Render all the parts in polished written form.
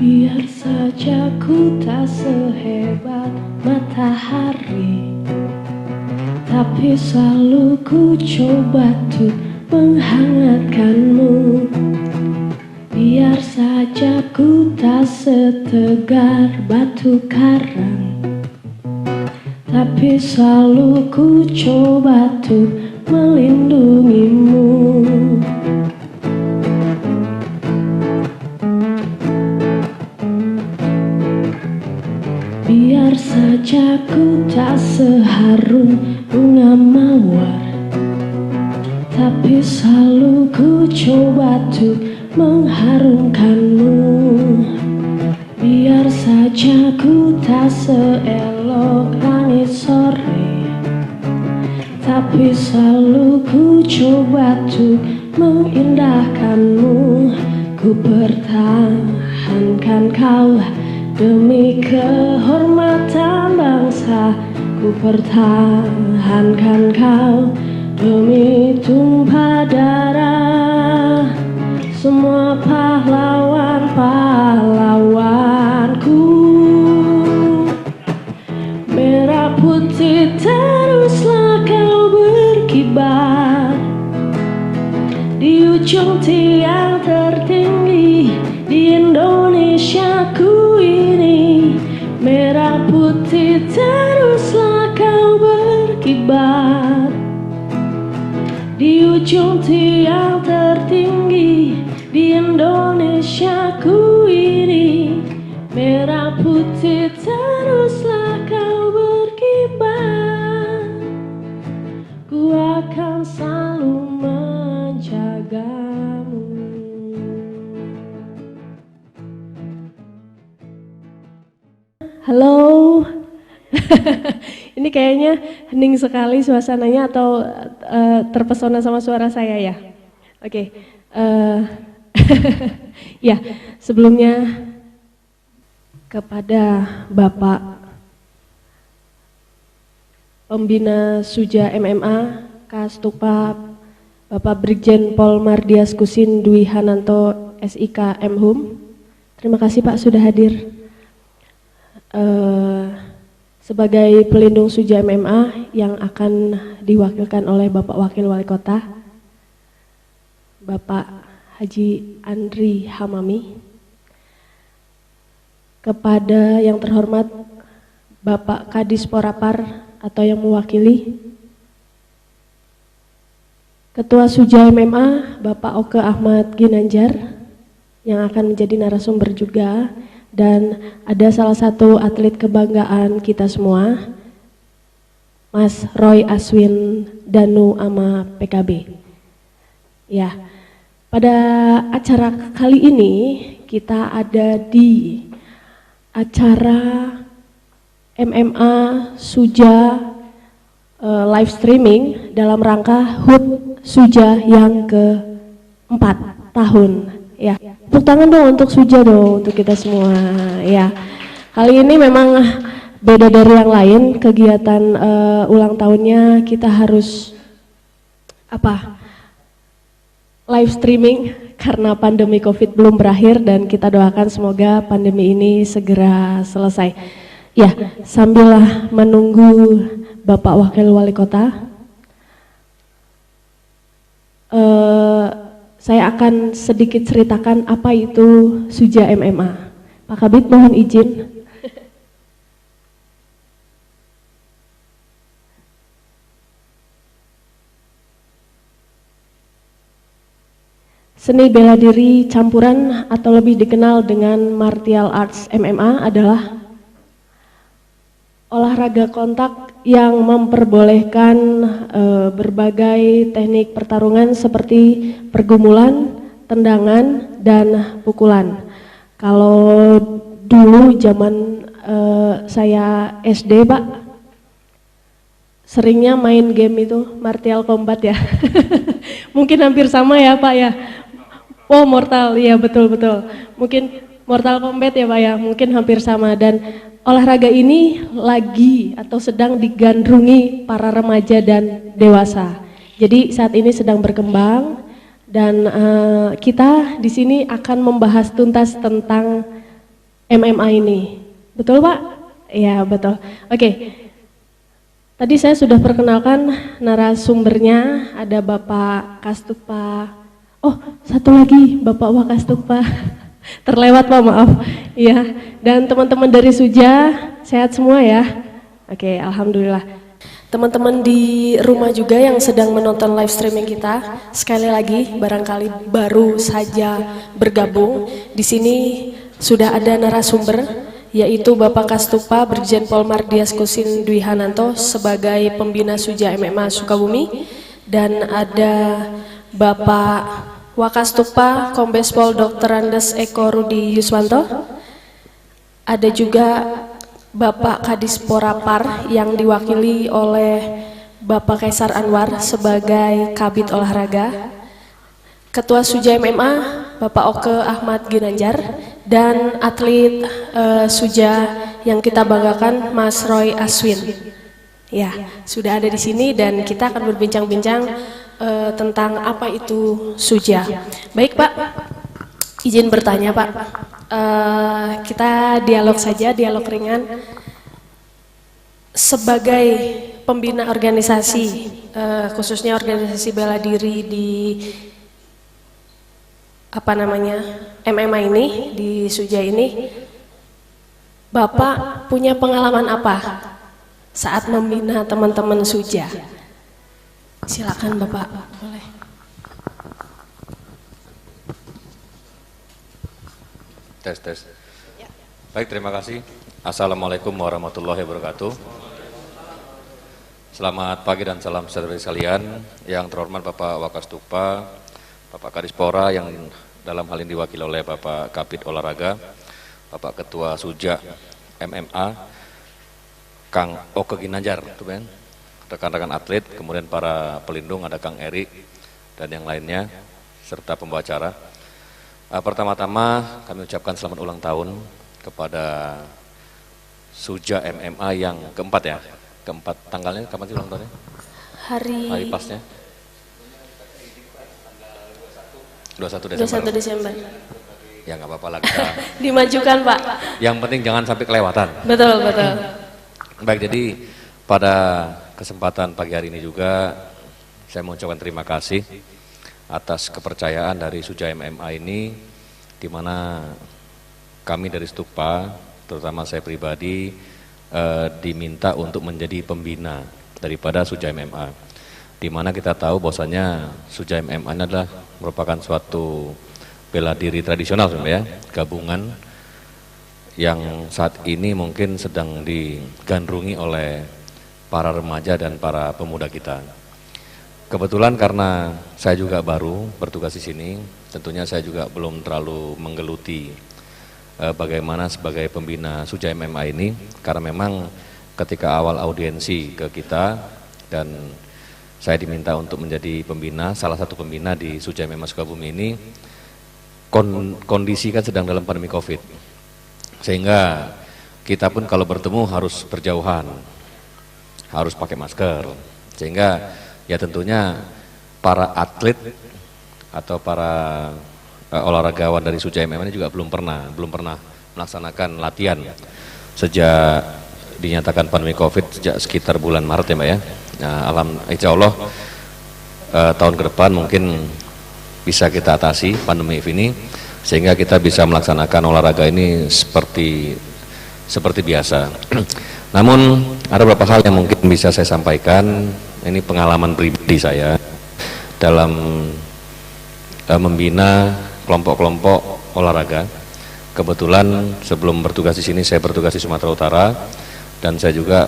Biar saja ku tak sehebat matahari, tapi selalu ku coba untuk menghangatkanmu. Biar saja ku tak setegar batu karang, tapi selalu ku coba untuk melindungimu. Biar saja ku tak seharum bunga mawar, tapi selalu ku coba untuk mengharumkanmu. Biar saja ku tak seelok langit sore, tapi selalu ku coba untuk mengindahkanmu. Ku pertahankan kau demi kehormatan bangsa, ku pertahankan kau demi tumpah darah semua pahlawan-pahlawanku. Merah putih teruslah kau berkibar di ujung tiang tertinggi di Indonesiaku ini. Merah putih teruslah kau berkibar di ujung tiang tertinggi di Indonesiaku ini. Merah putih teruslah kau berkibar, ku akan selalu menjagamu. Halo. Ini kayaknya hening sekali suasananya, atau terpesona sama suara saya ya? Oke. Ya, sebelumnya kepada Bapak Pembina Suja MMA, Kastupa, Bapak Brigjen Pol Mardias Kusin Dwi Hananto SIK Mhum, terima kasih Pak sudah hadir. Sebagai pelindung Suja MMA yang akan diwakilkan oleh Bapak Wakil Wali Kota, Bapak Haji Andri Hamami. Kepada yang terhormat Bapak Kadis Porapar atau yang mewakili, Ketua Suja MMA Bapak Oke Ahmad Ginanjar yang akan menjadi narasumber juga, dan ada salah satu atlet kebanggaan kita semua, Mas Roy Aswin Danu ama PKB. Ya, pada acara kali ini kita ada di acara MMA Suja live streaming dalam rangka HUT Suja yang ke-4 tahun. Ya, tepuk tangan dong untuk Suja dong, untuk kita semua. Ya, kali ini memang beda dari yang lain, kegiatan ulang tahunnya kita harus live streaming karena pandemi COVID belum berakhir, dan kita doakan semoga pandemi ini segera selesai. Ya, sambil menunggu Bapak Wakil Wali Kota, saya akan sedikit ceritakan apa itu Suja MMA. Pak Kabid mohon izin. Seni bela diri campuran atau lebih dikenal dengan martial arts MMA adalah olahraga kontak yang memperbolehkan berbagai teknik pertarungan seperti pergumulan, tendangan, dan pukulan. Kalau dulu zaman saya SD, Pak, seringnya main game itu Mortal Kombat ya. Mungkin hampir sama ya Pak ya. Oh, Mortal, iya betul-betul. Mungkin Mortal Kombat ya Pak ya, mungkin hampir sama. Dan olahraga ini lagi atau sedang digandrungi para remaja dan dewasa. Jadi saat ini sedang berkembang, dan kita di sini akan membahas tuntas tentang MMA ini. Betul Pak? Iya betul. Oke. Tadi saya sudah perkenalkan narasumbernya, ada Bapak Kastupa. Oh, satu lagi Bapak Wakastupa. Terlewat Pak, maaf. Iya. Dan teman-teman dari Suja, sehat semua ya? Oke, alhamdulillah. Teman-teman di rumah juga yang sedang menonton live streaming kita, sekali lagi barangkali baru saja bergabung, di sini sudah ada narasumber, yaitu Bapak Kastupa Brigjen Pol Mardias Kusin Dwi Hananto sebagai pembina Suja MMA Sukabumi, dan ada Bapak Wakastupa Kombes Pol Dr. Andes Eko Rudi Yuswanto, ada juga Bapak Kadis Porapar yang diwakili oleh Bapak Kaisar Anwar sebagai Kabid Olahraga, Ketua Suja MMA Bapak Oke Ahmad Ginanjar, dan atlet Suja yang kita banggakan Mas Roy Aswin. Ya, sudah ada di sini dan kita akan berbincang-bincang tentang apa itu Suja. Baik Pak, izin bertanya Pak. Kita dialog saja, dialog ringan. Sebagai pembina organisasi, khususnya organisasi bela diri di MMA ini, di Suja ini, Bapak punya pengalaman apa saat membina teman-teman Suja? Silakan Bapak, boleh. Tes. Baik, terima kasih. Assalamualaikum warahmatullahi wabarakatuh. Selamat pagi dan salam sejahtera sekalian. Yang terhormat Bapak Wakastupa, Bapak Kadispora yang dalam hal ini diwakili oleh Bapak Kabid Olahraga, Bapak Ketua Suja MMA, Kang Oke Ginanjar, rekan-rekan atlet, kemudian para pelindung, ada Kang Eri dan yang lainnya, serta pembawa acara. Pertama-tama kami ucapkan selamat ulang tahun kepada Suja MMA yang keempat ya. Keempat, tanggalnya kapan sih ulang tahunnya? Hari pasnya? 21 Desember. Ya nggak apa-apa lah kita. Dimajukan Pak. Yang penting jangan sampai kelewatan. Betul. Baik, jadi pada kesempatan pagi hari ini juga saya mengucapkan terima kasih atas kepercayaan dari Suja MMA ini, di mana kami dari Stupa, terutama saya pribadi, diminta untuk menjadi pembina daripada Suja MMA, di mana kita tahu bahwasanya Suja MMA ini adalah merupakan suatu bela diri tradisional sebenarnya, gabungan yang saat ini mungkin sedang digandrungi oleh para remaja dan para pemuda kita. Kebetulan karena saya juga baru bertugas di sini, tentunya saya juga belum terlalu menggeluti bagaimana sebagai pembina Suja MMA ini, karena memang ketika awal audiensi ke kita dan saya diminta untuk menjadi pembina, salah satu pembina di Suja MMA Sukabumi ini, kondisi kan sedang dalam pandemi COVID, sehingga kita pun kalau bertemu harus berjauhan, harus pakai masker, sehingga ya tentunya para atlet atau para olahragawan dari Suja MMA ini juga belum pernah melaksanakan latihan sejak dinyatakan pandemi COVID sejak sekitar bulan Maret ya Mbak ya. Nah, insya Allah tahun ke depan mungkin bisa kita atasi pandemi ini sehingga kita bisa melaksanakan olahraga ini seperti biasa. Namun ada beberapa hal yang mungkin bisa saya sampaikan. Ini pengalaman pribadi saya dalam membina kelompok-kelompok olahraga. Kebetulan sebelum bertugas di sini saya bertugas di Sumatera Utara dan saya juga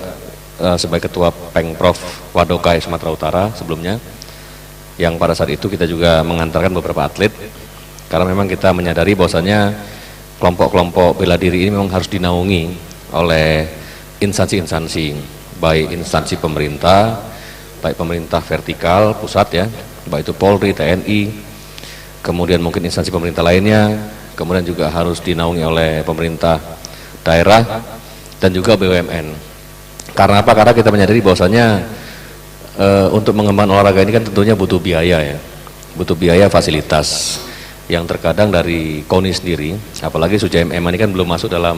sebagai ketua Pengprov Wadokai Sumatera Utara sebelumnya, yang pada saat itu kita juga mengantarkan beberapa atlet karena memang kita menyadari bahwasanya kelompok-kelompok bela diri ini memang harus dinaungi oleh instansi-instansi, baik instansi pemerintah, baik pemerintah vertikal pusat ya, baik itu Polri, TNI, kemudian mungkin instansi pemerintah lainnya, kemudian juga harus dinaungi oleh pemerintah daerah dan juga BUMN. Karena apa? Karena kita menyadari bahwasanya untuk mengembangkan olahraga ini kan tentunya butuh biaya ya, butuh biaya fasilitas. yang terkadang dari KONI sendiri, apalagi Sujaya MMA ini kan belum masuk dalam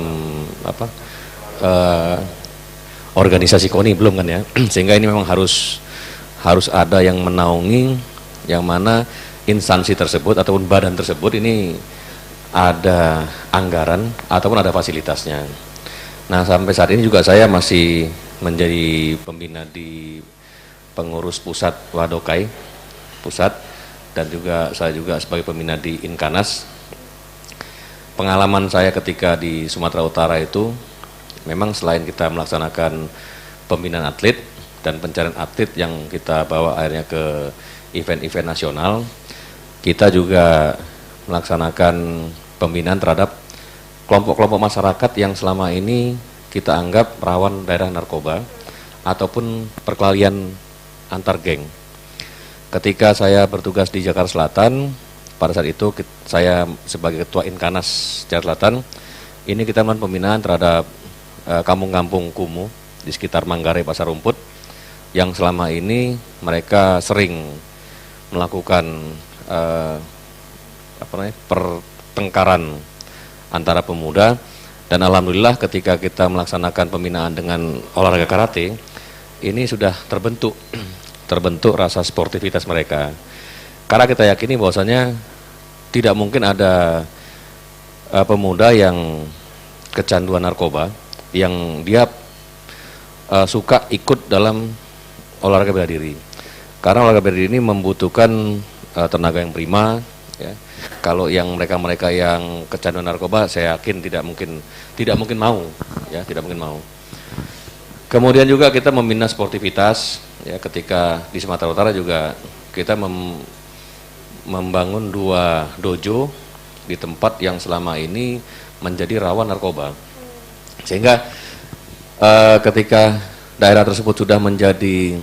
organisasi KONI, belum kan ya, sehingga ini memang harus ada yang menaungi, yang mana instansi tersebut ataupun badan tersebut ini ada anggaran ataupun ada fasilitasnya. Nah, sampai saat ini juga saya masih menjadi pembina di pengurus pusat Wadokai pusat, dan juga saya juga sebagai pembina di Inkanas. Pengalaman saya ketika di Sumatera Utara itu memang selain kita melaksanakan pembinaan atlet dan pencarian atlet yang kita bawa akhirnya ke event-event nasional, kita juga melaksanakan pembinaan terhadap kelompok-kelompok masyarakat yang selama ini kita anggap rawan daerah narkoba ataupun perkelahian antar geng. Ketika saya bertugas di Jakarta Selatan, pada saat itu saya sebagai ketua Inkanas Jakarta Selatan, ini kita melakukan pembinaan terhadap kampung-kampung kumuh di sekitar Manggarai Pasar Rumput yang selama ini mereka sering melakukan pertengkaran antara pemuda, dan alhamdulillah ketika kita melaksanakan pembinaan dengan olahraga karate, ini sudah terbentuk rasa sportivitas mereka. Karena kita yakini bahwasanya tidak mungkin ada pemuda yang kecanduan narkoba yang dia suka ikut dalam olahraga bela diri. Karena olahraga bela diri ini membutuhkan tenaga yang prima, ya. Kalau yang mereka yang kecanduan narkoba, saya yakin tidak mungkin mau, ya, tidak mungkin mau. Kemudian juga kita membina sportivitas, ya, ketika di Sumatera Utara juga kita membangun 2 dojo di tempat yang selama ini menjadi rawan narkoba. Sehingga ketika daerah tersebut sudah menjadi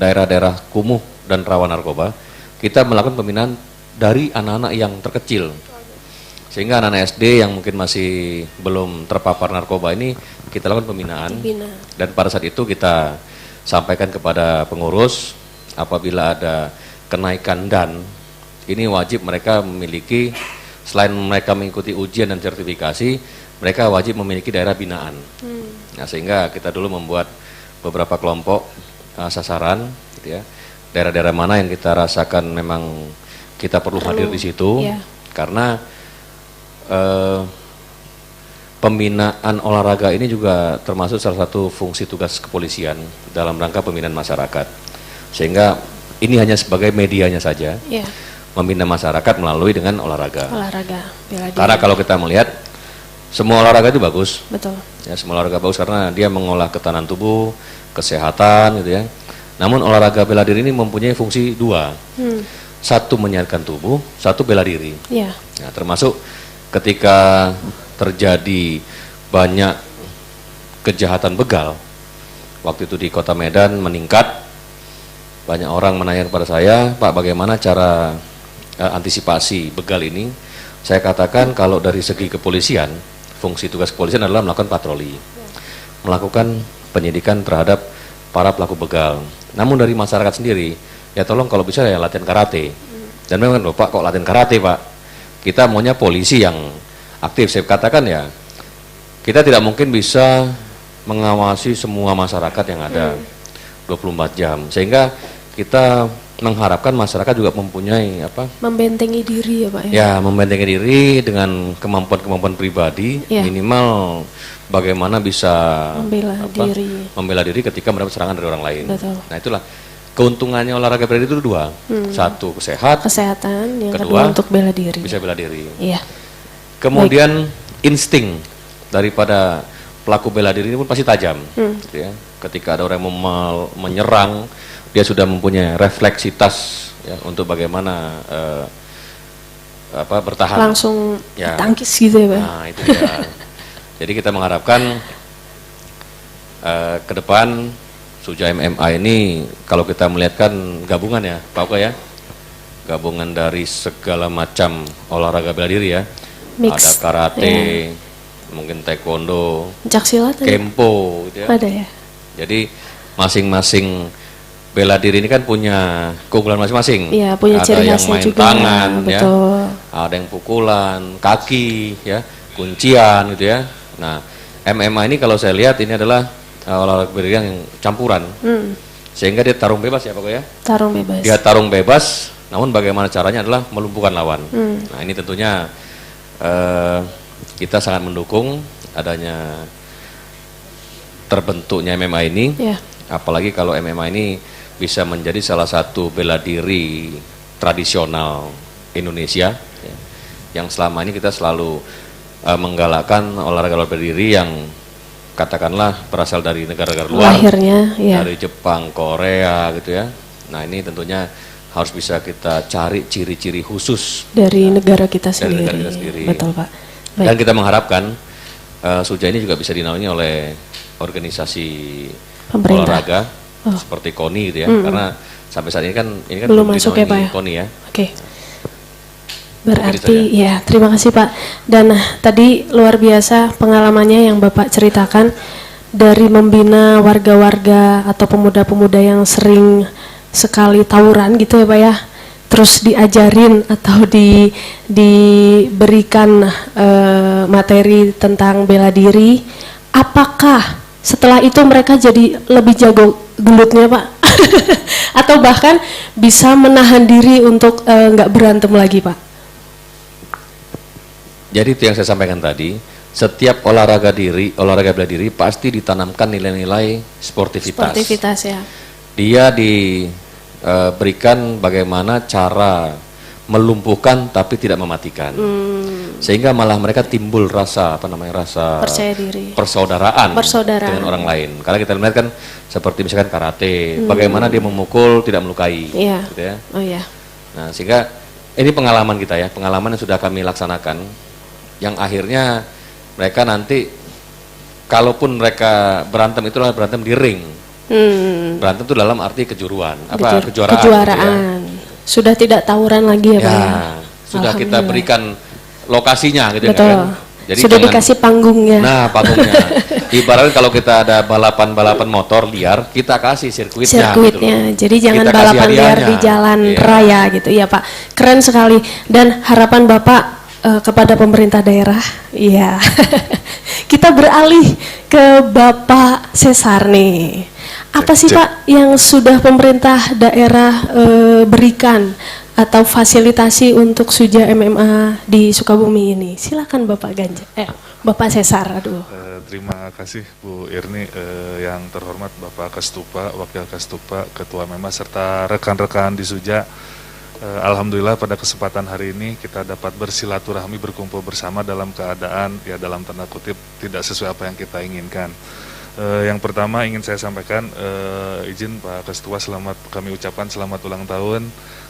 daerah-daerah kumuh dan rawan narkoba, kita melakukan pembinaan dari anak-anak yang terkecil. Sehingga anak-anak SD yang mungkin masih belum terpapar narkoba ini kita lakukan pembinaan. Dan pada saat itu kita sampaikan kepada pengurus, apabila ada kenaikan dan ini wajib mereka memiliki, selain mereka mengikuti ujian dan sertifikasi, mereka wajib memiliki daerah binaan. Nah, sehingga kita dulu membuat beberapa kelompok sasaran, gitu ya, daerah-daerah mana yang kita rasakan memang kita perlu hadir di situ, karena pembinaan olahraga ini juga termasuk salah satu fungsi tugas kepolisian dalam rangka pembinaan masyarakat. Sehingga ini hanya sebagai medianya saja, membina masyarakat melalui dengan olahraga. Karena kalau kita melihat semua olahraga itu bagus. Betul. Ya, semua olahraga bagus karena dia mengolah ketahanan tubuh, kesehatan, gitu ya. Namun olahraga bela diri ini mempunyai fungsi 2. Satu menyehatkan tubuh, satu bela diri. Nah, termasuk ketika terjadi banyak kejahatan begal, waktu itu di Kota Medan meningkat, banyak orang menanyakan kepada saya, Pak, bagaimana cara antisipasi begal ini? Saya katakan kalau dari segi kepolisian, fungsi tugas kepolisian adalah melakukan patroli, melakukan penyidikan terhadap para pelaku begal. Namun dari masyarakat sendiri, ya tolong kalau bisa ya latihan karate. Dan memang loh Pak, kok latihan karate Pak? Kita maunya polisi yang aktif. Saya katakan ya, kita tidak mungkin bisa mengawasi semua masyarakat yang ada 24 jam. Sehingga kita mengharapkan masyarakat juga mempunyai membentengi diri, ya Pak, ya? Ya, membentengi diri dengan kemampuan-kemampuan pribadi, minimal bagaimana bisa membela diri ketika mendapat serangan dari orang lain. Betul. Nah, itulah keuntungannya olahraga bela diri itu 2. Satu, kesehatan, yang kedua untuk bela diri. Bisa bela diri. Iya. Kemudian insting daripada pelaku bela diri ini pun pasti tajam. Gitu ya. Ketika ada orang yang mau menyerang, dia sudah mempunyai refleksitas, ya, untuk bagaimana bertahan. Langsung tangkis gitu ya Pak. Nah, itu ya. Jadi kita mengharapkan ke depan Sujaya MMA ini, kalau kita melihatkan gabungan ya Pak Oka ya, gabungan dari segala macam olahraga bela diri ya. Mix. Ada karate, mungkin taekwondo, pencaksilat, kempo gitu ya. Ada ya. Jadi masing-masing bela diri ini kan punya keunggulan masing-masing. Iya, punya ciri khasnya juga. Ada yang main tangan, betul. Ya. ada yang pukulan, kaki, ya, kuncian gitu ya. Nah, MMA ini kalau saya lihat ini adalah olahraga bela diri yang campuran, sehingga dia tarung bebas ya Pak ya. Tarung bebas. Dia tarung bebas, namun bagaimana caranya adalah melumpuhkan lawan. Nah ini tentunya kita sangat mendukung adanya terbentuknya MMA ini, apalagi kalau MMA ini bisa menjadi salah satu bela diri tradisional Indonesia, ya, yang selama ini kita selalu menggalakkan olahraga bela diri yang katakanlah berasal dari negara-negara luar, lahirnya, dari Jepang, Korea gitu ya. Nah ini tentunya harus bisa kita cari ciri-ciri khusus dari negara kita sendiri. Negara kita sendiri. Betul Pak. Baik. Dan kita mengharapkan Suja ini juga bisa dinaungi oleh organisasi olahraga seperti KONI gitu ya, karena sampai saat ini kan belum masuk ya Pak ya. KONI ya. Oke. Berarti ya, terima kasih Pak. Dan tadi luar biasa pengalamannya yang Bapak ceritakan dari membina warga-warga atau pemuda-pemuda yang sering sekali tawuran gitu ya Pak ya. Terus diajarin atau diberikan materi tentang bela diri. Apakah setelah itu mereka jadi lebih jago gelutnya Pak? Atau bahkan bisa menahan diri untuk nggak berantem lagi Pak? Jadi itu yang saya sampaikan tadi, setiap olahraga bela diri pasti ditanamkan nilai-nilai sportivitas. Sportivitas ya. Dia diberikan bagaimana cara melumpuhkan tapi tidak mematikan. Sehingga malah mereka timbul rasa rasa percaya diri, persaudaraan dengan orang lain. Karena kita lihat kan seperti misalkan karate, bagaimana dia memukul tidak melukai, gitu ya. Oh iya. Nah, sehingga ini pengalaman kita ya, pengalaman yang sudah kami laksanakan, yang akhirnya mereka nanti kalaupun mereka berantem itulah berantem di ring. Berantem itu dalam arti kejuruan, kejuaraan. Kejuaraan. Ya. Sudah tidak tawuran lagi ya Pak ya? Sudah kita berikan lokasinya gitu. Betul. Kan. Jadi sudah dikasih panggungnya. Nah, panggungnya. Ibaratnya kalau kita ada balapan motor liar, kita kasih sirkuitnya. Gitu. Jadi jangan kita balapan liar di jalan raya gitu. Iya Pak. Keren sekali. Dan harapan Bapak kepada pemerintah daerah, iya. Kita beralih ke Bapak Cesar nih. Apa sih Pak yang sudah pemerintah daerah berikan atau fasilitasi untuk Suja MMA di Sukabumi ini? Silakan Bapak Bapak Cesar. Terima kasih Bu Irni, yang terhormat Bapak Kastupa, Wakil Kastupa, Ketua MMA serta rekan-rekan di Suja. Alhamdulillah pada kesempatan hari ini kita dapat bersilaturahmi, berkumpul bersama dalam keadaan ya dalam tanda kutip tidak sesuai apa yang kita inginkan. Yang pertama ingin saya sampaikan, izin Pak Ketua, kami ucapkan selamat ulang tahun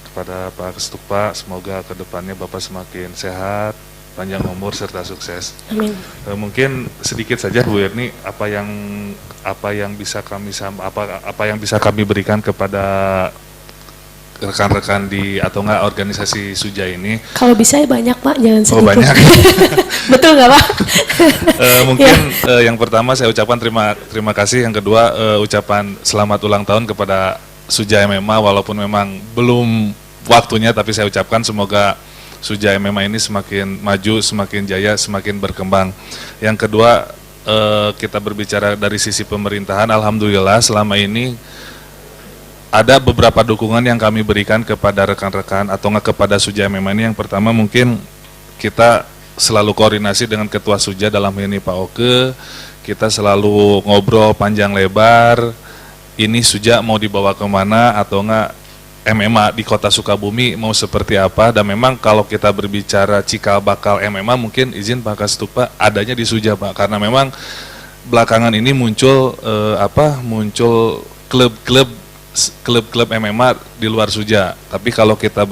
kepada Pak Kestupa. Semoga kedepannya Bapak semakin sehat, panjang umur serta sukses. Amin. Mungkin sedikit saja Bu Irni apa yang bisa kami berikan kepada rekan-rekan atau enggak organisasi Suja ini. Kalau bisa ya banyak Pak, jangan sedikit. Oh banyak. Betul nggak Pak? Mungkin yang pertama saya ucapkan terima kasih, yang kedua ucapan selamat ulang tahun kepada Suja MMA, walaupun memang belum waktunya, tapi saya ucapkan semoga Suja MMA ini semakin maju, semakin jaya, semakin berkembang. Yang kedua kita berbicara dari sisi pemerintahan, alhamdulillah selama ini ada beberapa dukungan yang kami berikan kepada rekan-rekan atau enggak kepada Suja MMA ini. Yang pertama mungkin kita selalu koordinasi dengan Ketua Suja dalam ini Pak Oke. Kita selalu ngobrol panjang lebar, ini Suja mau dibawa kemana atau enggak MMA di kota Sukabumi mau seperti apa. Dan memang kalau kita berbicara cikal bakal MMA mungkin izin Pak Kastupa adanya di Suja Pak. Karena memang belakangan ini muncul klub-klub MMA di luar Suja. Tapi kalau kita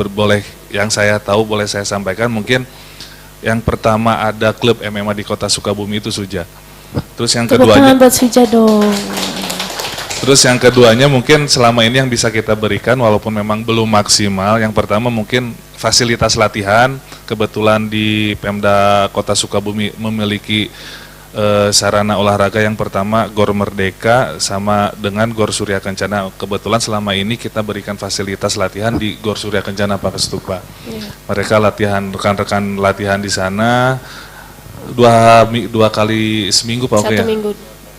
yang saya tahu boleh saya sampaikan, mungkin yang pertama ada klub MMA di kota Sukabumi itu Suja. Terus yang keduanya buat Suja dong. Terus yang keduanya mungkin selama ini yang bisa kita berikan walaupun memang belum maksimal. Yang pertama mungkin fasilitas latihan. Kebetulan di Pemda Kota Sukabumi memiliki sarana olahraga yang pertama Gor Merdeka sama dengan Gor Surya Kencana. Kebetulan selama ini kita berikan fasilitas latihan di Gor Surya Kencana Pak Kestupa. Mereka latihan, rekan-rekan latihan di sana dua kali seminggu Pak Oke ya?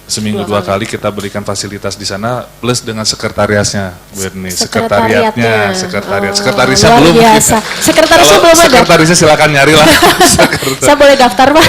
Seminggu dua kali kita berikan fasilitas di sana plus dengan sekretariatnya Bu Erni. Sekretariat. Sekretarisnya belum. Biasa. Sekretarisnya belum ada. Sekretarisnya silakan nyari lah. Saya boleh daftar Pak.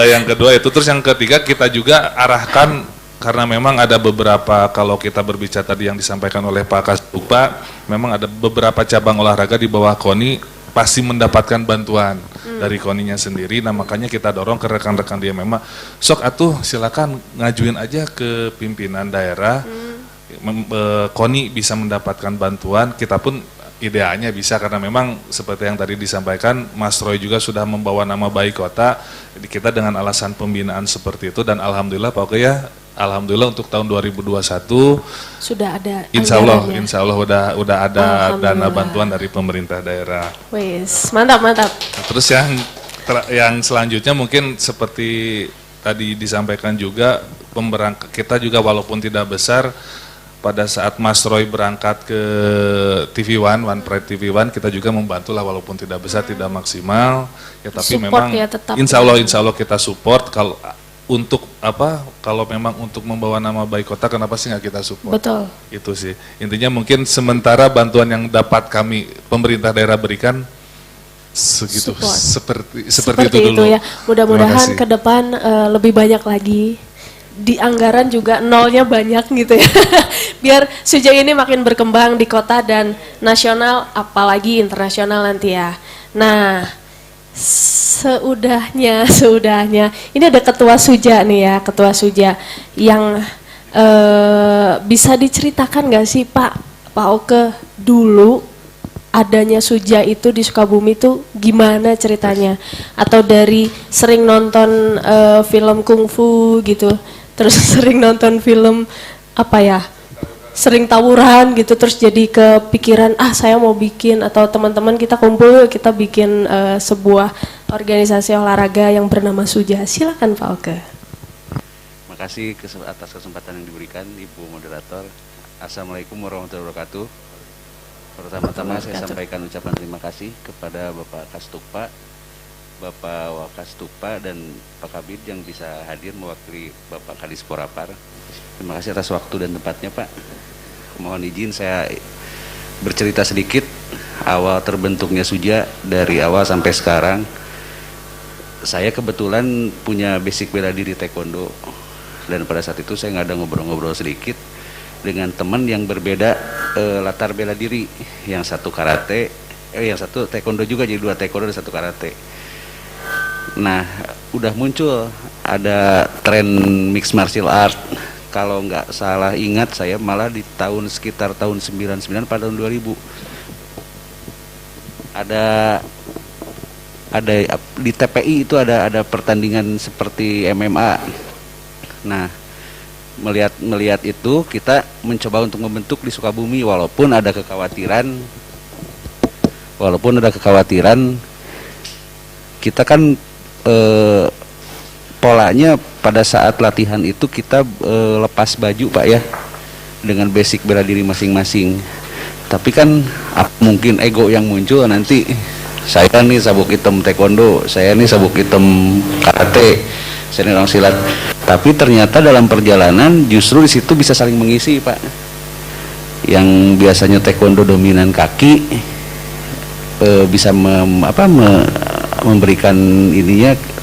Yang kedua itu, terus yang ketiga kita juga arahkan karena memang ada beberapa, kalau kita berbicara tadi yang disampaikan oleh Pak Kastupa, memang ada beberapa cabang olahraga di bawah KONI pasti mendapatkan bantuan dari KONI-nya sendiri. Nah makanya kita dorong ke rekan-rekan di MMA, sok atuh silakan ngajuin aja ke pimpinan daerah, KONI bisa mendapatkan bantuan, kita pun idealnya bisa, karena memang seperti yang tadi disampaikan Mas Roy juga sudah membawa nama baik kota, jadi kita dengan alasan pembinaan seperti itu, dan alhamdulillah Pak Oke ya, alhamdulillah untuk tahun 2021 sudah ada. Insya Allah udah ada dana bantuan dari pemerintah daerah. Wes, mantap. Terus yang selanjutnya mungkin seperti tadi disampaikan juga, kita juga walaupun tidak besar, pada saat Mas Roy berangkat ke TV One Pride TV One, kita juga membantu lah walaupun tidak besar, tidak maksimal, ya tapi support memang ya, Insya Allah kita support. Kalau memang untuk membawa nama baik kota, kenapa sih nggak kita support? Betul. Itu sih intinya. Mungkin sementara bantuan yang dapat kami pemerintah daerah berikan segitu, seperti itu dulu ya. Mudah-mudahan ke depan lebih banyak lagi. Di anggaran juga nolnya banyak gitu ya. Biar Suja ini makin berkembang di kota dan nasional, apalagi internasional nanti ya. Nah, Seudahnya, ini ada Ketua Suja nih ya, Ketua Suja yang bisa diceritakan nggak sih Pak Oke, dulu adanya Suja itu di Sukabumi itu gimana ceritanya? Atau dari sering nonton film kungfu gitu, terus sering nonton film sering tawuran gitu, terus jadi kepikiran saya mau bikin, atau teman-teman kita kumpul kita bikin sebuah organisasi olahraga yang bernama Suja. Silakan Pak Oke. Terima kasih atas kesempatan yang diberikan Ibu Moderator. Assalamualaikum warahmatullahi wabarakatuh. Pertama-tama saya sampaikan ucapan terima kasih kepada Bapak Kastupa, Bapak Wakastupa dan Pak Kabid yang bisa hadir mewakili Bapak Kadis Porapar. Terima kasih atas waktu dan tempatnya Pak. Mohon izin saya bercerita sedikit awal terbentuknya Suja dari awal sampai sekarang. Saya kebetulan punya basic bela diri taekwondo, dan pada saat itu saya nggak ada ngobrol-ngobrol sedikit dengan teman yang berbeda latar bela diri. Yang satu karate, yang satu taekwondo juga, jadi 2 taekwondo dan 1 karate. Nah, udah muncul ada tren mixed martial art. Kalau nggak salah ingat saya malah di sekitar tahun 99 pada tahun 2000 ada di TPI itu ada pertandingan seperti MMA. Nah, melihat itu kita mencoba untuk membentuk di Sukabumi, walaupun ada kekhawatiran kita kan polanya pada saat latihan itu kita lepas baju Pak ya, dengan basic bela diri masing-masing. Tapi kan mungkin ego yang muncul nanti, saya nih sabuk hitam taekwondo, saya nih sabuk hitam karate, saya nih orang silat. Tapi ternyata dalam perjalanan justru di situ bisa saling mengisi Pak. Yang biasanya taekwondo dominan kaki bisa memberikan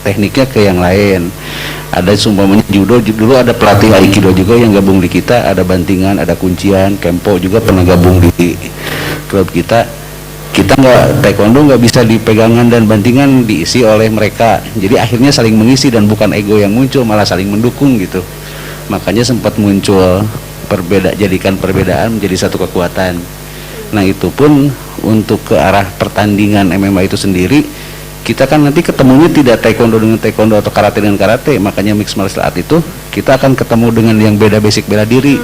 tekniknya ke yang lain. Ada sumpamanya judo, dulu ada pelatih aikido juga yang gabung di kita, ada bantingan, ada kuncian, kempo juga pernah gabung di klub kita. Kita taekwondo nggak bisa dipegangan dan bantingan diisi oleh mereka, jadi akhirnya saling mengisi dan bukan ego yang muncul, malah saling mendukung gitu. Makanya sempat muncul jadikan perbedaan menjadi satu kekuatan. Nah itu pun untuk ke arah pertandingan MMA itu sendiri, kita kan nanti ketemunya tidak taekwondo dengan taekwondo atau karate dengan karate, makanya mixed martial art itu kita akan ketemu dengan yang beda basic bela diri.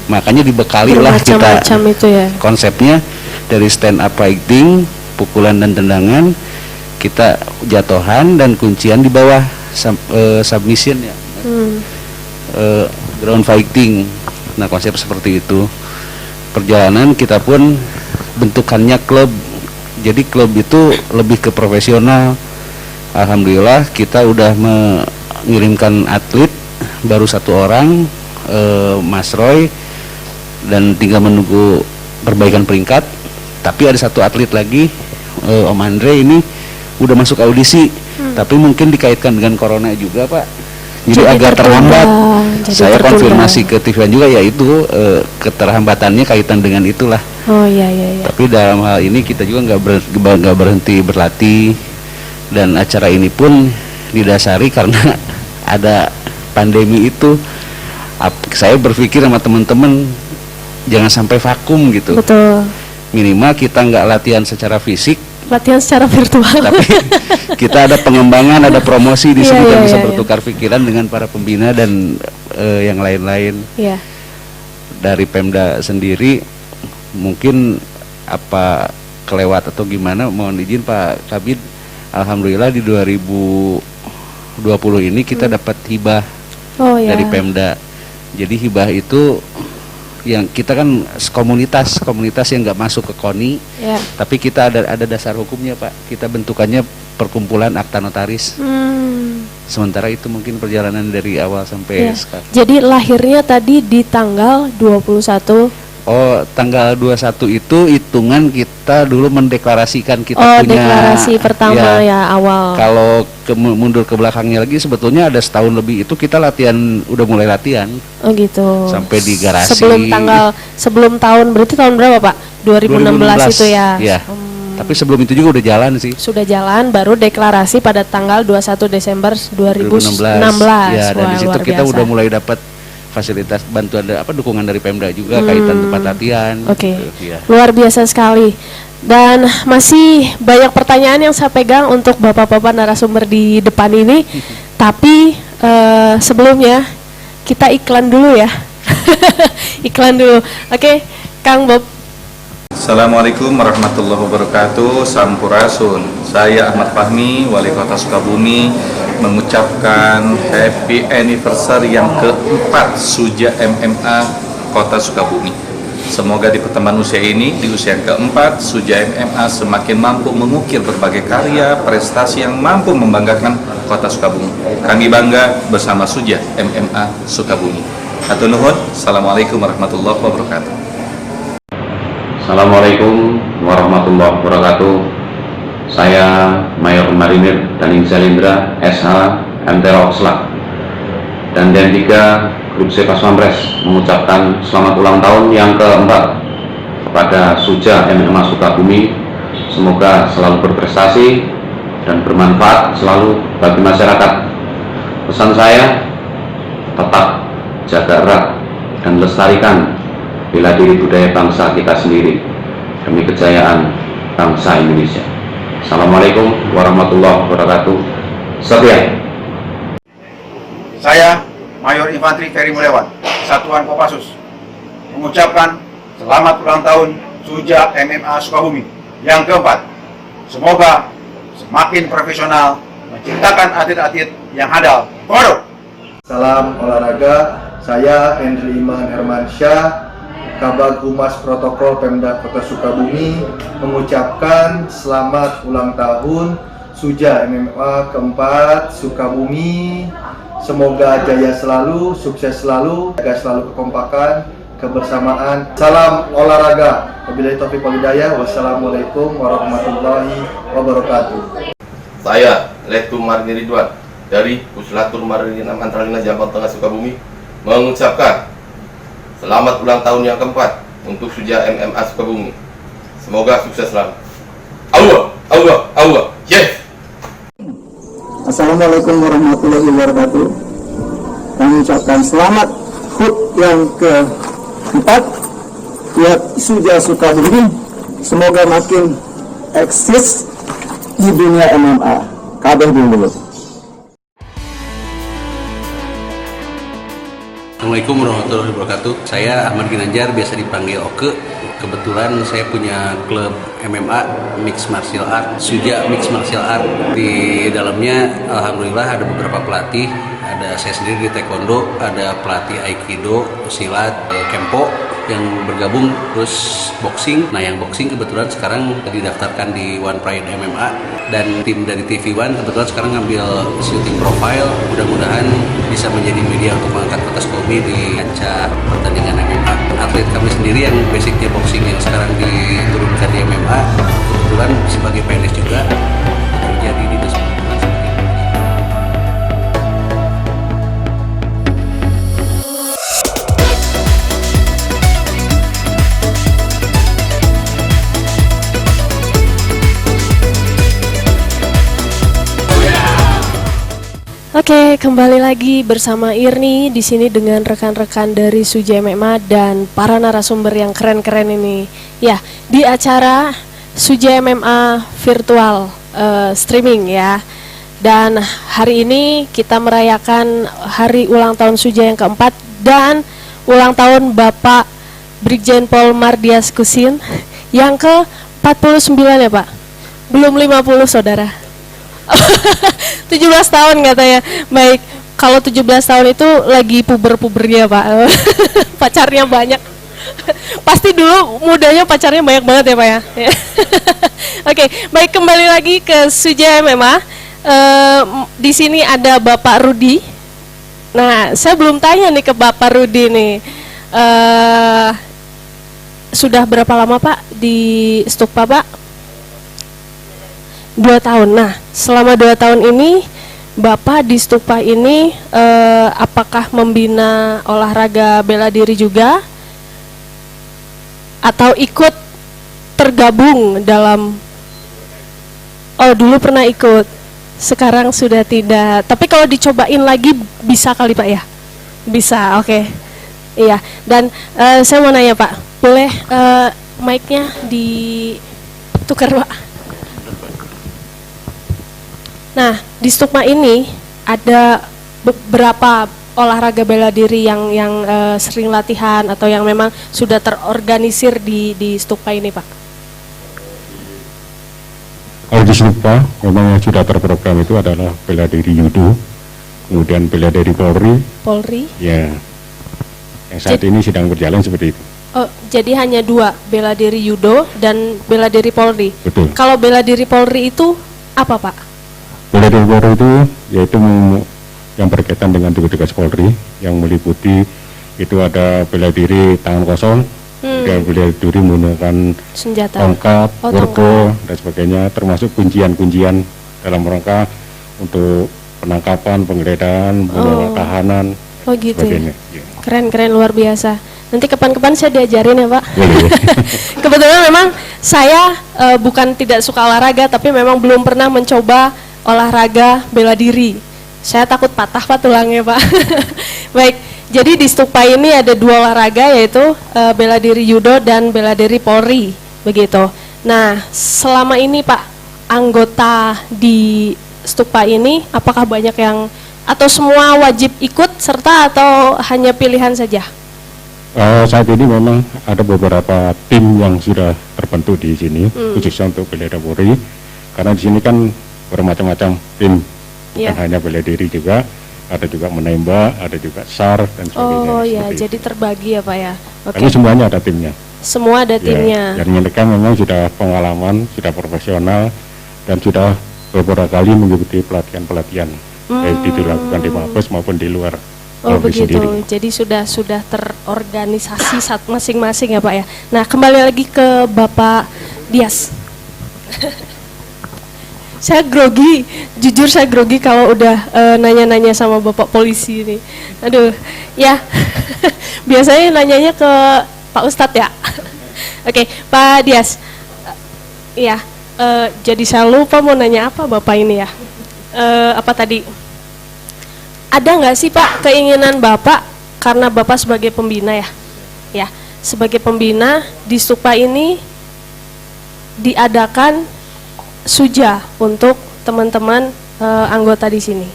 Makanya dibekali lah kita itu ya. Konsepnya dari stand up fighting, pukulan dan tendangan, kita jatuhan dan kuncian di bawah submission ya, ground fighting. Nah, konsep seperti itu. Perjalanan kita pun bentukannya klub. Jadi klub itu lebih ke profesional. Alhamdulillah kita udah mengirimkan atlet baru 1 orang, Mas Roy, dan tinggal menunggu perbaikan peringkat. Tapi ada 1 atlet lagi, Om Andre ini udah masuk audisi, tapi mungkin dikaitkan dengan corona juga, Pak. Jadi agak terhambat. Saya konfirmasi ke TVN juga, yaitu keterhambatannya kaitan dengan itulah. Oh iya. Tapi dalam hal ini kita juga nggak berhenti berlatih, dan acara ini pun didasari karena ada pandemi itu. Saya berpikir sama teman-teman jangan sampai vakum gitu. Betul. Minimal kita nggak latihan secara fisik, Latihan secara virtual. tapi kita ada pengembangan, ada promosi di sini, dan bisa iya. bertukar pikiran dengan para pembina dan yang lain-lain. Iya. Dari Pemda sendiri mungkin apa kelewat atau gimana, mohon izin Pak Kabid. Alhamdulillah di 2020 ini kita dapat hibah dari Pemda. Jadi hibah itu yang kita kan komunitas yang nggak masuk ke KONI, tapi kita ada dasar hukumnya, Pak. Kita bentukannya perkumpulan akta notaris. Sementara itu mungkin perjalanan dari awal sampai sekarang. Jadi lahirnya tadi di tanggal 21. Oh, tanggal 21 itu hitungan kita dulu mendeklarasikan kita punya. Deklarasi pertama ya awal. Kalau mundur ke belakangnya lagi, sebetulnya ada setahun lebih itu kita udah mulai latihan. Oh gitu. Sampai di garasi. Sebelum tahun, berarti tahun berapa, Pak? 2016 itu ya. Iya. Tapi sebelum itu juga udah jalan sih. Sudah jalan, baru deklarasi pada tanggal 21 Desember 2016. Ya, dan di situ kita udah mulai dapat fasilitas bantuan dukungan dari Pemda juga kaitan tempat latihan. Oke. Ya. Luar biasa sekali. Dan masih banyak pertanyaan yang saya pegang untuk bapak-bapak narasumber di depan ini. Tapi sebelumnya kita iklan dulu ya. Iklan dulu. Oke, Kang Bob. Assalamualaikum warahmatullahi wabarakatuh. Sampurasun. Saya Ahmad Fahmi, Wali Kota Sukabumi, mengucapkan happy anniversary yang ke-4 Suja MMA Kota Sukabumi. Semoga di pertemuan usia ini, di usia yang ke-4, Suja MMA semakin mampu mengukir berbagai karya, prestasi yang mampu membanggakan Kota Sukabumi. Kami bangga bersama Suja MMA Sukabumi. Hatur nuhun. Assalamualaikum warahmatullahi wabarakatuh. Assalamualaikum warahmatullahi wabarakatuh. Saya Mayor Marinir Daning Zalindra SH MTRO Oxlak dan D3 Grup C Paspampres mengucapkan selamat ulang tahun yang ke-4 kepada Suja MMA Sukabumi. Semoga selalu berprestasi dan bermanfaat selalu bagi masyarakat. Pesan saya, tetap jaga erat dan lestarikan bela diri budaya bangsa kita sendiri demi kejayaan bangsa Indonesia. Assalamualaikum warahmatullahi wabarakatuh. Sekian. Saya Mayor Infantri Ferry Mulyawan, Satuan Kopassus, mengucapkan selamat ulang tahun Suja MMA Sukabumi yang ke-4. Semoga semakin profesional, menciptakan atlet-atlet yang handal. Komodo. Salam olahraga, saya Henry Iman Hermansyah, Kabag Humas Protokol Pemda Kota Sukabumi, mengucapkan selamat ulang tahun Suja MMA ke-4 Sukabumi. Semoga jaya selalu, sukses selalu, jaga selalu kekompakan, kebersamaan. Salam olahraga. Wabillahi taufiq wal hidayah. Wassalamualaikum warahmatullahi wabarakatuh. Saya Letu Marini Ridwan dari Puslatur Marini Antarlina Jampang Tengah Sukabumi mengucapkan selamat ulang tahun yang ke-4 untuk Suja MMA Sukabumi. Semoga sukses selalu. Allah, yes. Assalamualaikum warahmatullahi wabarakatuh. Kami ucapkan selamat HUT yang ke-4 buat Suja Sukabumi. Semoga makin eksis di dunia MMA. Kabeh dulu. Assalamualaikum warahmatullahi wabarakatuh. Saya Ahmad Ginanjar, biasa dipanggil Oke. Kebetulan saya punya klub MMA Mixed Martial Art, Suja Mixed Martial Art. Di dalamnya alhamdulillah ada beberapa pelatih. Ada saya sendiri di taekwondo, ada pelatih aikido, silat, kempo yang bergabung, terus boxing. Nah, yang boxing kebetulan sekarang didaftarkan di One Pride MMA, dan tim dari TV One kebetulan sekarang ngambil shooting profile. Mudah-mudahan bisa menjadi media untuk mengangkat kota Sukabumi di kancah pertandingan MMA. Atlet kami sendiri yang basicnya boxing yang sekarang diturunkan di MMA, kebetulan sebagai PNS juga bekerja di dinas perhubungan sebagai Oke, kembali lagi bersama Irni di sini dengan rekan-rekan dari Suja MMA dan para narasumber yang keren-keren ini. Ya, di acara Suja MMA virtual streaming ya. Dan hari ini kita merayakan hari ulang tahun Suja yang keempat dan ulang tahun Bapak Brigjen Pol Mardias Kusin yang ke-49 ya Pak. Belum 50 saudara. 17 tahun katanya. Baik, kalau 17 tahun itu lagi puber-pubernya Pak. Pacarnya banyak. Pasti dulu mudanya pacarnya banyak banget ya Pak ya. Oke, baik, kembali lagi ke Suja MMA. Di sini ada Bapak Rudi. Nah, saya belum tanya nih ke Bapak Rudi nih. Sudah berapa lama Pak di Stukpa Pak? 2 tahun. Nah, selama 2 tahun ini Bapak di Stukpa ini apakah membina olahraga bela diri juga atau ikut tergabung dalam? Oh, dulu pernah ikut, sekarang sudah tidak. Tapi kalau dicobain lagi bisa kali Pak ya? Bisa, oke. Iya, dan saya mau nanya Pak, boleh mic-nya ditukar Pak? Nah, di Stukma ini ada beberapa olahraga bela diri yang sering latihan atau yang memang sudah terorganisir di Stukma ini, Pak. Kalau di Stukma memang yang sudah terprogram itu adalah bela diri judo, kemudian bela diri Polri. Ya, yang saat ini sedang berjalan seperti itu. Oh, jadi hanya 2, bela diri judo dan bela diri Polri. Betul. Kalau bela diri Polri itu apa, Pak? Bela diri Polri itu yaitu yang berkaitan dengan tugas-tugas Polri yang meliputi itu ada bela diri tangan kosong, dan bela diri menggunakan senjata, tongkat, dan sebagainya, termasuk kuncian-kuncian dalam rangka untuk penangkapan, penggeledahan, membawa tahanan, gitu. Sebagainya. Ya. Keren-keren, luar biasa. Nanti kapan-kapan saya diajarin ya Pak. Kebetulan memang saya bukan tidak suka olahraga, tapi memang belum pernah mencoba olahraga bela diri. Saya takut patah Pak tulangnya Pak. Baik, jadi di Stukpa ini ada 2 olahraga, yaitu bela diri judo dan bela diri Polri, begitu. Nah, selama ini Pak, anggota di Stukpa ini apakah banyak yang, atau semua wajib ikut serta atau hanya pilihan saja? Saat ini memang ada beberapa tim yang sudah terbentuk di sini, khususnya untuk bela diri Polri, karena di sini kan bermacam-macam tim, bukan hanya bela diri juga, ada juga menembak, ada juga SAR dan sebagainya. Oh ya, jadi terbagi ya Pak ya. Tapi semuanya ada timnya. Semua ada timnya. Dan mereka memang sudah pengalaman, sudah profesional, dan sudah beberapa kali mengikuti pelatihan-pelatihan, baik dilakukan di Mabes maupun di luar. Oh begitu, jadi sudah terorganisasi masing-masing ya Pak ya. Nah, kembali lagi ke Bapak Dias. Saya grogi, jujur saya grogi kalau udah nanya-nanya sama Bapak polisi ini. Aduh, ya biasanya nanyanya ke Pak Ustadz ya. Oke, Pak Dias. Iya, jadi saya lupa mau nanya apa Bapak ini ya. Apa tadi? Ada nggak sih Pak keinginan Bapak, karena Bapak sebagai pembina ya, sebagai pembina di Stukpa ini diadakan Suja untuk teman-teman anggota di sini?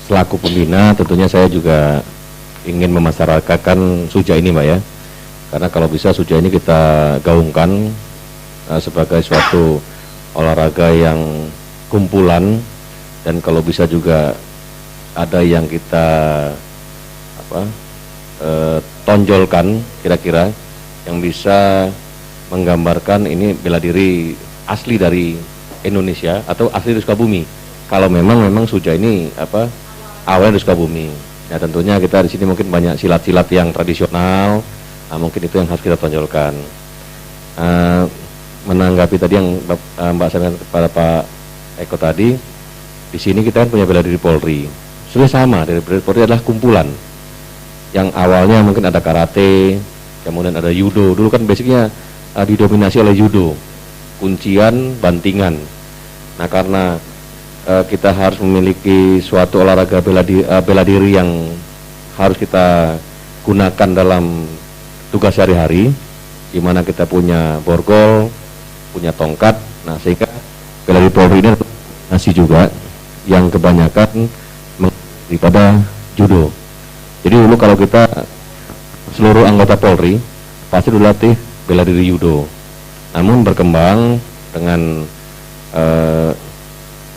selaku pembina tentunya saya juga ingin memasyarakatkan Suja ini Mbak ya. Karena kalau bisa Suja ini kita gaungkan sebagai suatu olahraga yang kumpulan, dan kalau bisa juga ada yang kita tonjolkan kira-kira yang bisa menggambarkan ini bela diri asli dari Indonesia atau asli dari Sukabumi. Kalau memang Suja ini awalnya dari Sukabumi. Ya tentunya kita di sini mungkin banyak silat-silat yang tradisional. Nah, mungkin itu yang harus kita tonjolkan. Menanggapi tadi yang Mbak sampaikan kepada Pak Eko tadi, di sini kita kan punya bela diri Polri. Sudah sama, dari bela diri Polri adalah kumpulan. Yang awalnya mungkin ada karate, kemudian ada judo. Dulu kan basicnya didominasi oleh judo, kuncian, bantingan. Nah karena kita harus memiliki suatu olahraga bela diri yang harus kita gunakan dalam tugas sehari-hari, di mana kita punya borgol, punya tongkat. Nah sehingga bela diri Polri ini masih juga yang kebanyakan daripada judo. Jadi dulu kalau kita seluruh anggota Polri pasti dilatih bela diri judo. Namun berkembang dengan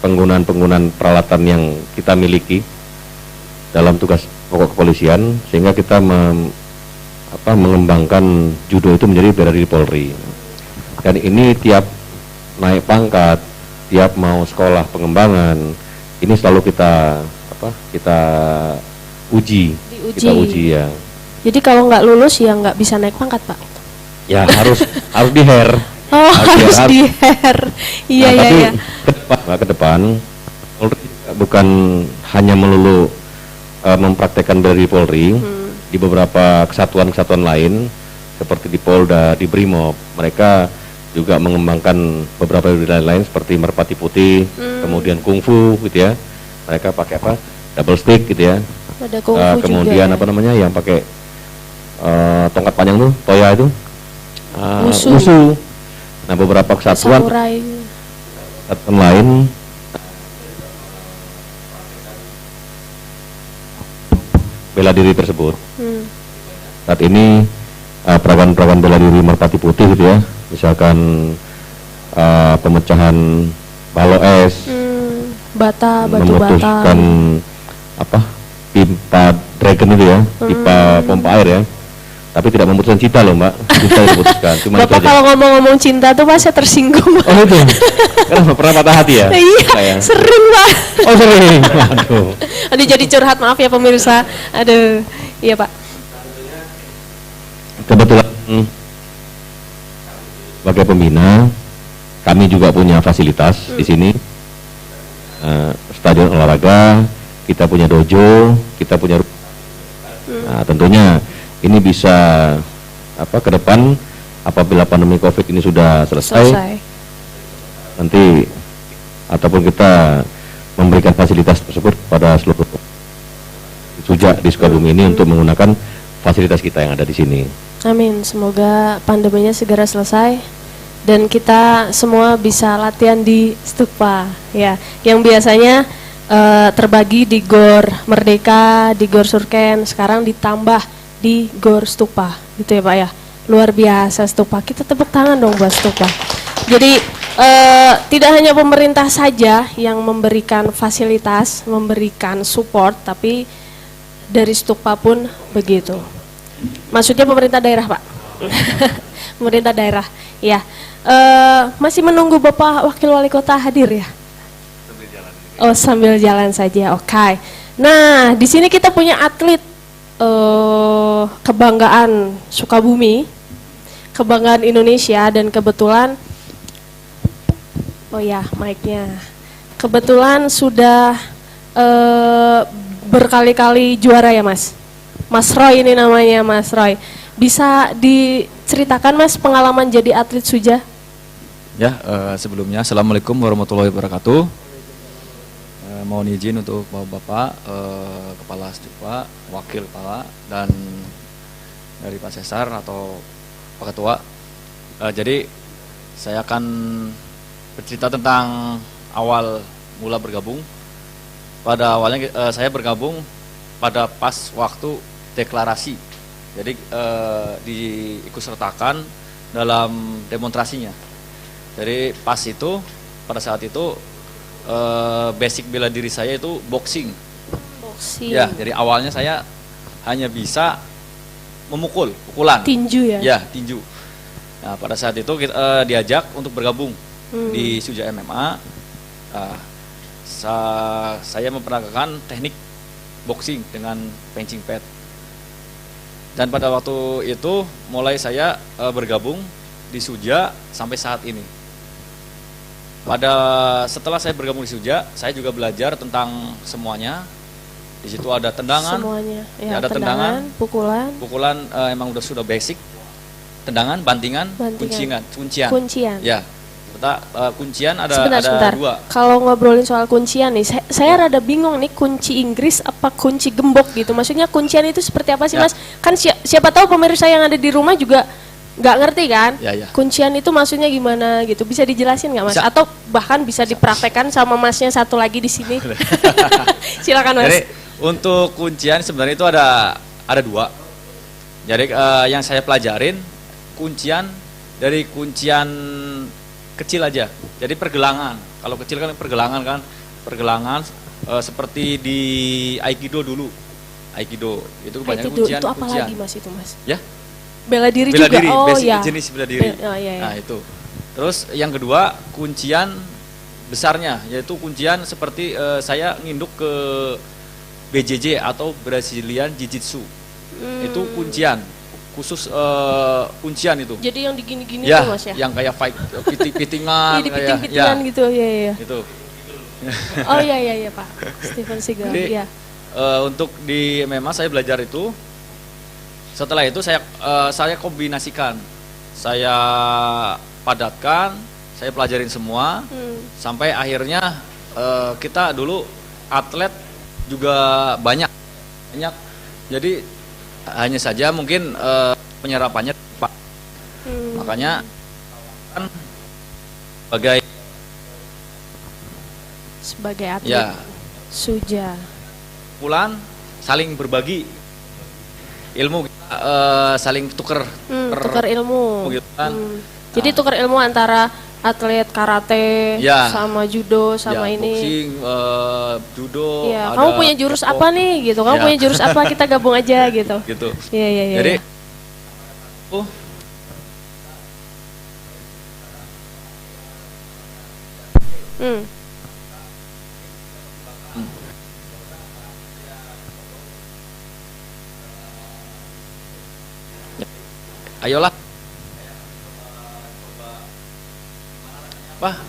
penggunaan peralatan yang kita miliki dalam tugas pokok kepolisian, sehingga kita mengembangkan judo itu menjadi bela diri Polri. Dan ini tiap naik pangkat, tiap mau sekolah pengembangan, ini selalu kita uji. Kita uji ya. Jadi kalau nggak lulus ya nggak bisa naik pangkat Pak? Ya harus di hair. Oh harus di hair. Iya nah, iya. Ke depan Polri bukan hanya melulu mempraktekkan bela diri Polri, di beberapa kesatuan-kesatuan lain seperti di Polda, di Brimob, mereka juga mengembangkan beberapa bela diri lain seperti merpati putih, kemudian kungfu gitu ya. Mereka pakai double stick gitu ya. Ada kungfu kemudian juga, apa namanya yang pakai tongkat panjang tuh, toya itu, wusu. Nah beberapa kesatuan lain bela diri tersebut. Saat ini perawan bela diri merpati putih gitu ya, misalkan pemecahan balo es, batu memutuskan pipa dragon itu ya, pipa pompa air ya. Tapi tidak memutuskan cinta loh Mbak, cinta diputuskan. Cuma Bapak kalau ngomong-ngomong cinta tuh pasti tersinggung. Oh itu, karena pernah patah hati ya? Iya, sering Pak. Oh sering, aduh. Aduh jadi curhat, maaf ya pemirsa. Aduh, iya Pak. Kebetulan sebagai pembina, kami juga punya fasilitas di sini, stadion olahraga, kita punya dojo, kita punya. Nah tentunya ini bisa ke depan apabila pandemi Covid ini sudah selesai, nanti ataupun kita memberikan fasilitas tersebut pada seluruh Suja di Sukabumi ini untuk menggunakan fasilitas kita yang ada di sini. Amin, semoga pandeminya segera selesai dan kita semua bisa latihan di stupa ya, yang biasanya terbagi di Gor Merdeka, di Gor Surken, sekarang ditambah di Gor Stupa gitu ya Pak ya. Luar biasa stupa, kita tepuk tangan dong buat stupa. Jadi tidak hanya pemerintah saja yang memberikan fasilitas, memberikan support, tapi dari stupa pun begitu. Maksudnya pemerintah daerah Pak. Pemerintah daerah ya. Masih menunggu Bapak Wakil Wali Kota hadir ya? Oh sambil jalan saja, oke. Nah di sini kita punya atlet kebanggaan Sukabumi, kebanggaan Indonesia, dan kebetulan mic-nya kebetulan sudah berkali-kali juara ya Mas Roy, ini namanya Mas Roy. Bisa diceritakan Mas pengalaman jadi atlet Suja? Ya, sebelumnya Assalamualaikum warahmatullahi wabarakatuh. Mohon izin untuk Bapak Kepala Stupa, Wakil Kepala, dan dari Pak Sesar atau Pak Ketua. Jadi saya akan bercerita tentang awal mula bergabung pada awalnya saya bergabung pada pas waktu deklarasi. Jadi diikutsertakan dalam demonstrasinya. Jadi pas itu, pada saat itu basic bela diri saya itu boxing. Boxing. Ya, jadi awalnya saya hanya bisa pukulan. Tinju ya? Ya, tinju. Nah, pada saat itu kita diajak untuk bergabung di Suja MMA. Saya memperagakan teknik boxing dengan punching pad. Dan pada waktu itu mulai saya bergabung di Suja sampai saat ini. Setelah saya bergabung di Suja, saya juga belajar tentang semuanya. Di situ ada tendangan, semuanya. Ya, ada tendangan, pukulan emang sudah basic. Tendangan, bantingan, kuncian. Ya. Kuncian ada sebentar. 2. Kalau ngobrolin soal kuncian nih, saya rada bingung nih, kunci Inggris apa kunci gembok gitu. Maksudnya kuncian itu seperti apa sih, Mas? Kan siapa tahu pemirsa yang ada di rumah juga nggak ngerti kan? Kuncian itu maksudnya gimana gitu? Bisa dijelasin nggak, Mas? Atau bahkan bisa dipraktekkan sama Masnya satu lagi di sini? Silakan, Mas. Jadi untuk kuncian sebenarnya itu ada 2. Jadi yang saya pelajarin kuncian dari kuncian kecil aja. Jadi pergelangan. Kalau kecil kan pergelangan seperti di Aikido dulu. Aikido itu banyak kuncian. Itu apa lagi, Mas, itu, Mas? Ya. Bela diri juga. Oh ya. Jenis bela diri. Nah, itu. Terus yang kedua kuncian besarnya, yaitu kuncian seperti saya nginduk ke BJJ atau Brazilian Jiu-Jitsu. Itu kuncian. Khusus kuncian itu. Jadi yang digini-gini ya, tuh, Mas ya? Yang kayak piting-pitingan, piting-pitingan gitu, ya. Itu. Oh iya Pak, Steven Seagal. Jadi, ya. Untuk di MMA saya belajar itu. Setelah itu saya kombinasikan, saya padatkan, saya pelajarin semua, sampai akhirnya kita dulu atlet juga banyak. Jadi hanya saja mungkin penyerapannya Pak. Makanya kan sebagai atlet Suja pulang saling berbagi ilmu, saling tukar ilmu gitu kan. Jadi tukar ilmu antara atlet karate sama judo sama ini boxing, judo. Ya, kamu punya jurus apa nih gitu? Kamu punya jurus apa? Kita gabung aja gitu. Gitu. Iya. Jadi ayolah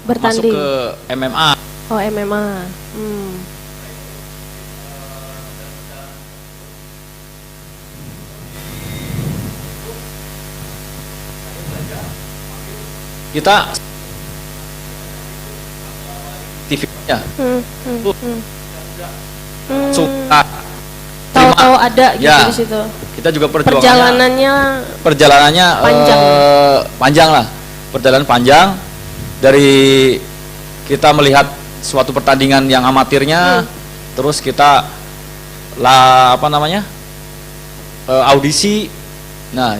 bertanding masuk ke MMA. Oh, MMA. Kita TV-nya suka tahu ada gitu di situ. Kita juga perjalanannya panjang lah. Perjalanan panjang dari kita melihat suatu pertandingan yang amatirnya, terus kita audisi. Nah,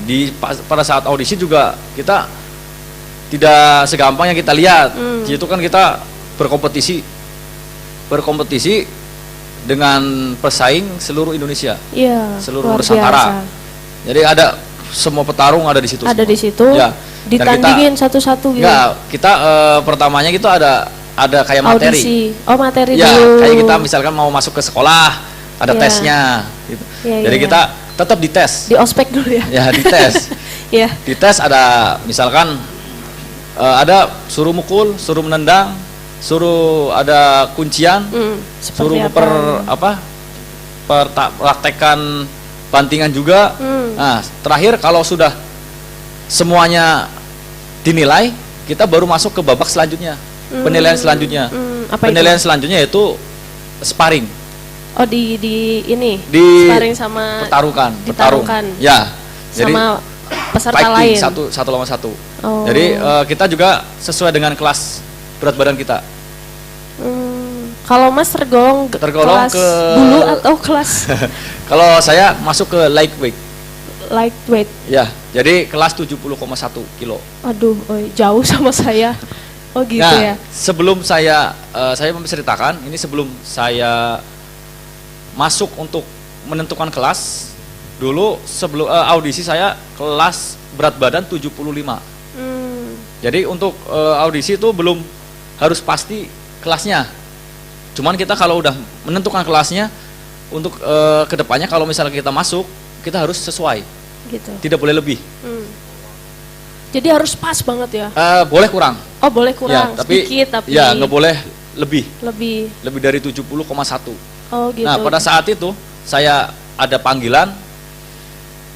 pada saat audisi juga kita tidak segampang yang kita lihat. Itu kan kita berkompetisi dengan pesaing seluruh Indonesia, seluruh Nusantara. Jadi ada semua petarung ada di situ. Ada di situ. Ya. Ditandingin satu-satu gitu. Enggak, kita pertamanya gitu ada kayak materi. Audisi. Oh, materi ya, dulu. kayak kita misalkan mau masuk ke sekolah, ada tesnya gitu. Jadi kita tetap dites. Di ospek dulu ya. Ya, dites. Dites ada misalkan ada suruh mukul, suruh menendang, suruh ada kuncian, suruh praktekkan bantingan juga. Nah, terakhir kalau sudah semuanya dinilai, kita baru masuk ke babak selanjutnya. Penilaian selanjutnya. Penilaian selanjutnya yaitu sparring. Oh, di sparring sama petarungkan. Ya. Sama peserta fighting, lain. Satu lawan satu. Jadi kita juga sesuai dengan kelas berat badan kita. Kalau Mas tergolong Tergolong kelas ke bulu atau kelas Kalau saya masuk ke lightweight. lightweight? Ya, jadi kelas 70,1 kilo. Aduh, jauh sama saya. Oh gitu Nah, ya. sebelum saya menceritakan, ini sebelum saya masuk untuk menentukan kelas, dulu sebelum audisi saya kelas berat badan 75. Jadi untuk audisi itu belum harus pasti kelasnya. Cuman kita kalau udah menentukan kelasnya, untuk kedepannya kalau misalnya kita masuk, kita harus sesuai. Gitu. Tidak boleh lebih. Jadi harus pas banget ya? Boleh kurang. Oh boleh kurang, Ya, tapi, sedikit tapi. ya nggak boleh lebih. Lebih Dari 70,1. Oh gitu. Nah pada saat itu saya ada panggilan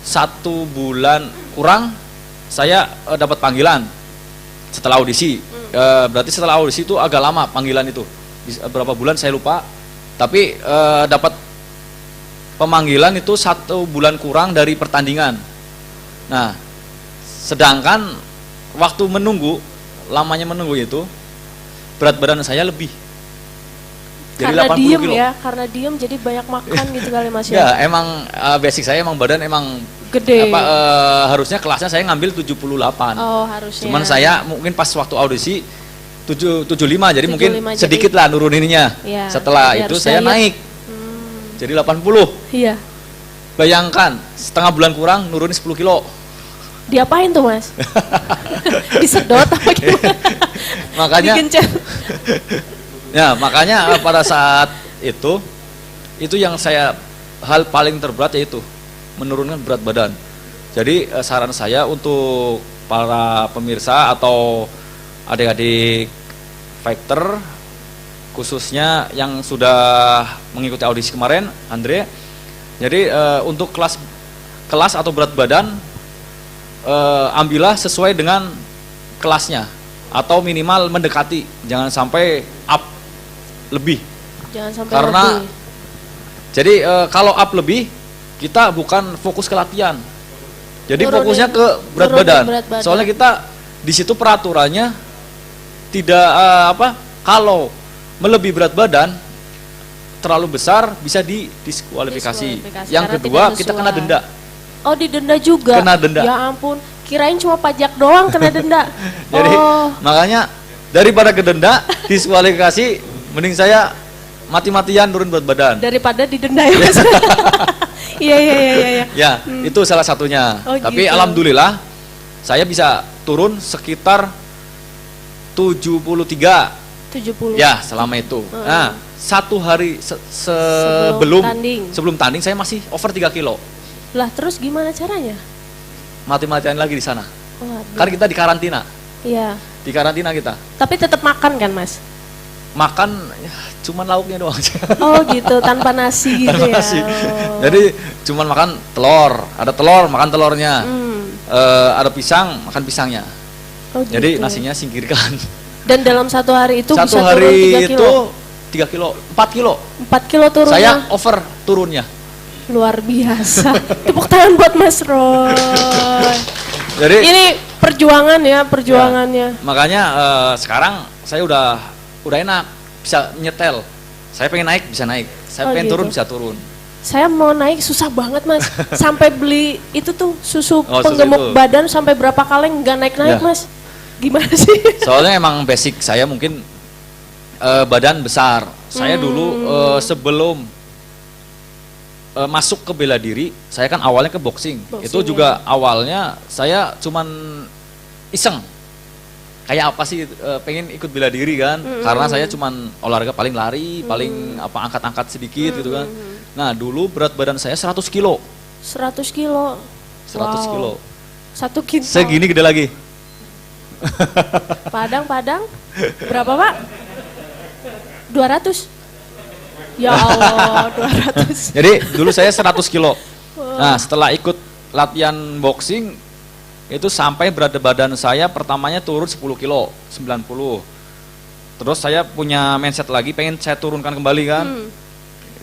1 bulan kurang, saya dapat panggilan setelah audisi. Berarti setelah audisi itu agak lama panggilan itu, berapa bulan saya lupa. Tapi dapat pemanggilan itu 1 bulan kurang dari pertandingan. Nah, sedangkan waktu lamanya menunggu itu, berat badan saya lebih. Jadi karena 80 diem kilo. ya, karena diem jadi banyak makan gitu kali Mas ya. Ya, emang basic saya emang badan emang Gede. Harusnya kelasnya saya ngambil 78. Oh harusnya. Cuman saya mungkin pas waktu audisi 75, jadi mungkin 75, sedikit lah nuruninnya. Ya, Setelah jadi itu harus saya diet. naik. Jadi 80. Iya. Bayangkan, setengah bulan kurang nurunin 10 kilo. Diapain tuh Mas? Disedot apa gimana? Makanya Digencet. ya, makanya pada saat itu yang saya hal paling terberat yaitu menurunkan berat badan. Jadi saran saya untuk para pemirsa atau adik-adik fighter, khususnya yang sudah mengikuti audisi kemarin, Andre. Jadi untuk kelas atau berat badan, ambillah sesuai dengan kelasnya atau minimal mendekati, jangan sampai up lebih. Jangan sampai Karena lebih. jadi kalau up lebih, kita bukan fokus ke latihan. Jadi Nurunin- fokusnya ke berat nurunin badan. berat badan. Soalnya kita di situ peraturannya tidak kalau melebihi berat badan terlalu besar bisa didiskualifikasi. Yang karena kedua, tidak kita sesuai. kena denda. Oh didenda juga? Kena denda. Ya ampun, kirain cuma pajak doang kena denda. Jadi Oh, makanya daripada ke denda, diskualifikasi, mending saya mati-matian turun berat badan. daripada didenda ya Mas. Iya. Ya, itu salah satunya. Oh, Tapi gitu. alhamdulillah saya bisa turun sekitar 73. 70. Ya, selama itu. Nah, 1 hari sebelum tanding saya masih over 3 kilo. Lah terus gimana caranya? Mati-matian lagi di sana. Waduh. Kan kita di karantina. Iya. Di karantina kita. Tapi tetap makan kan Mas? Makan ya, cuman lauknya doang. Oh gitu, tanpa nasi gitu Tanpa ya. nasi. Oh. Jadi cuman makan telur, ada telur, makan telurnya. Ada pisang, makan pisangnya. Oh, gitu. Jadi nasinya singkirkan. Dan dalam 1 hari itu Satu bisa turun hari 3 itu kilo? 3 kilo, 4 kilo. 4 kilo turunnya? Saya over turunnya. Luar biasa. Tepuk tangan buat Mas Roy. Jadi Ini perjuangan ya, perjuangannya. makanya sekarang saya udah enak, bisa nyetel. Saya pengen naik bisa naik, saya Oh, pengen gitu. turun bisa turun. Saya mau naik susah banget Mas. Sampai beli itu tuh susu Oh, susu penggemuk itu. badan sampai berapa kali nggak naik-naik Ya. Mas. Gimana sih? Soalnya emang basic saya mungkin badan besar. Saya dulu sebelum masuk ke bela diri, saya kan awalnya ke boxing. Itu juga awalnya saya cuman iseng. Kayak apa sih pengen ikut bela diri kan? Karena saya cuman olahraga paling lari, paling angkat-angkat sedikit gitu kan. Nah, dulu berat badan saya 100 kilo. 100 kilo. 100 Wow. kilo. 1 kintal. Segini gede lagi. Padang. Berapa Pak? 200. Ya Allah, 200. Jadi dulu saya 100 kilo. Nah, setelah ikut latihan boxing itu sampai berat badan saya pertamanya turun 10 kilo, 90. Terus saya punya mindset lagi pengen saya turunkan kembali kan.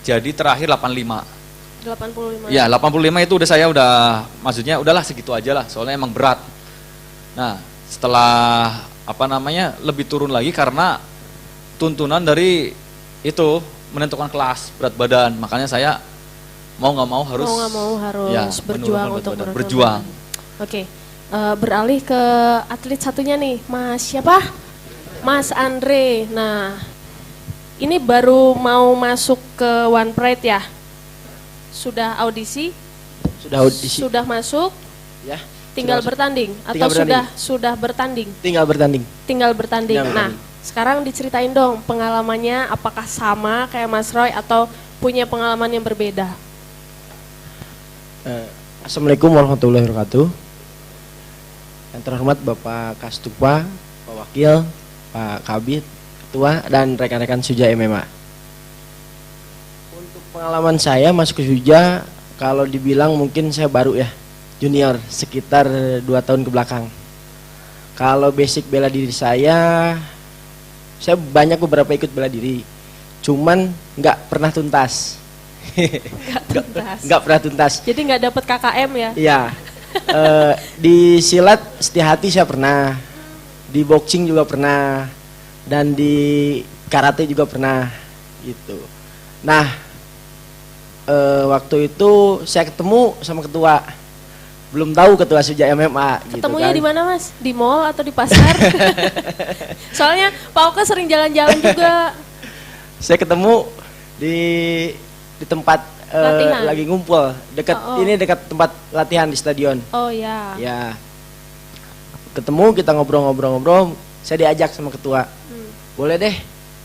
Jadi terakhir 85. 85. Ya, 85 itu maksudnya udahlah segitu aja lah, soalnya emang berat. Nah, setelah lebih turun lagi karena tuntunan dari itu menentukan kelas berat badan, makanya saya mau nggak mau harus ya, berjuang untuk berjuang. Oke, beralih ke atlet satunya nih, Mas siapa? Mas Andre. Nah, ini baru mau masuk ke One Pride ya? Sudah audisi? Sudah audisi. Sudah masuk? Ya. Tinggal bertanding atau sudah bertanding? Tinggal bertanding. Tinggal bertanding. Nah, sekarang diceritain dong pengalamannya, apakah sama kayak Mas Roy atau punya pengalaman yang berbeda? Assalamualaikum warahmatullahi wabarakatuh. Yang terhormat Bapak Kastupa, Pak Wakil, Pak Kabit, Ketua, dan rekan-rekan Suja MMA. Untuk pengalaman saya masuk ke Suja, kalau dibilang mungkin saya baru ya, junior, sekitar 2 tahun ke belakang. Kalau basic bela diri saya banyak beberapa ikut bela diri, cuman nggak pernah tuntas. Nggak pernah tuntas. Jadi nggak dapat KKM ya? Iya. Di silat setia hati saya pernah, di boxing juga pernah, dan di karate juga pernah gitu. Nah, waktu itu saya ketemu sama ketua, belum tahu ketua Suja MMA. Ketemunya gitu kan. di mana Mas? Di mall atau di pasar? Soalnya Pak Oka sering jalan-jalan juga. Saya ketemu di tempat lagi ngumpul dekat ini dekat tempat latihan di stadion. Oh ya. Ya. Ketemu, kita ngobrol-ngobrol, saya diajak sama ketua. Boleh deh,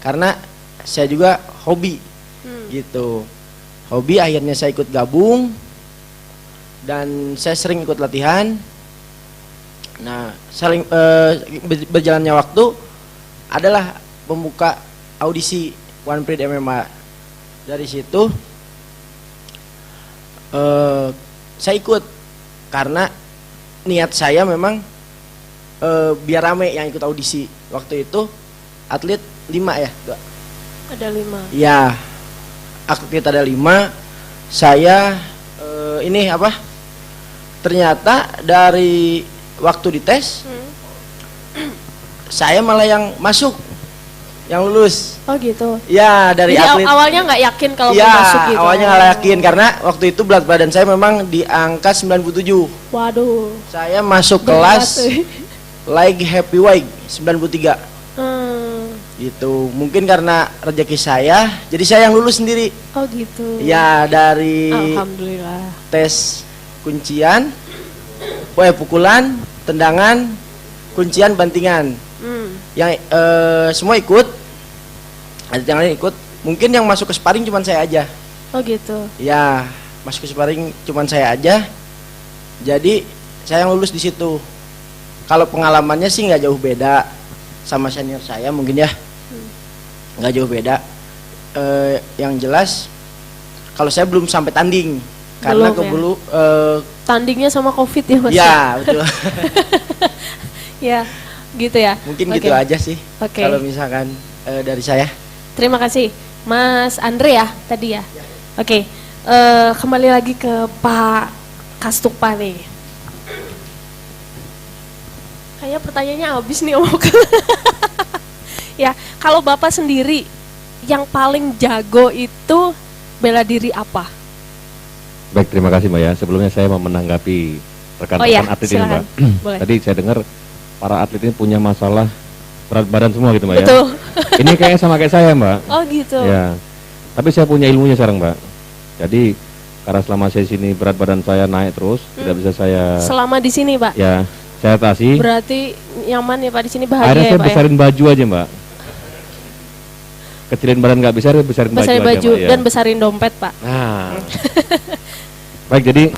karena saya juga hobi. Gitu. Hobi, akhirnya saya ikut gabung dan saya sering ikut latihan. Nah, berjalannya waktu adalah membuka audisi One Pride MMA. Dari situ saya ikut karena niat saya memang biar rame yang ikut audisi. Waktu itu atlet 5 ya? Ada 5. Ya, atlet ada 5. Saya ini apa? Ternyata dari waktu dites saya malah yang masuk, yang lulus. Oh gitu. Ya, dari jadi atlet. Awalnya nggak yakin kalau ya, mau masuk gitu. Awalnya nggak yakin karena waktu itu berat badan saya memang di angka 97. Waduh. Saya masuk kelas light heavyweight 93. Gitu. Mungkin karena rezeki saya, jadi saya yang lulus sendiri. Oh gitu. Ya, dari alhamdulillah. Tes kuncian, pukulan, tendangan, kuncian, bantingan. Yang semua ikut. Ada yang lain ikut. Mungkin yang masuk ke sparring cuma saya aja. Oh gitu. Ya, masuk ke sparring cuma saya aja. Jadi saya yang lulus di situ. Kalau pengalamannya sih nggak jauh beda sama senior saya mungkin ya. Nggak jauh beda. Yang jelas kalau saya belum sampai tanding karena keburu tandingnya sama COVID ya Mas. Ya, betul. Ya, gitu ya. Mungkin gitu aja sih. Kalau misalkan dari saya. Terima kasih Mas Andre ya tadi ya. Oke, kembali lagi ke Pak Kastupa nih. Kayaknya pertanyaannya habis nih Om. Ya, kalau Bapak sendiri yang paling jago itu bela diri apa? Baik, terima kasih Mbak ya. Sebelumnya saya mau menanggapi rekan-rekan atlet ini Mbak. Tadi saya dengar para atlet ini punya masalah berat badan semua gitu Mbak. Betul. Ya. Ini kayaknya sama kayak saya Mbak. Oh gitu. Ya. Tapi saya punya ilmunya sekarang Mbak. Jadi karena selama saya sini berat badan saya naik terus, tidak bisa saya. Selama di sini Pak. Ya, saya atasi. Berarti nyaman ya Pak di sini, bahagia. Akhirnya ya, saya Pak, besarin baju aja Mbak. Kecilin badan nggak bisa, besarin baju aja Mbak, ya. Dan besarin dompet Pak. Nah. Baik, jadi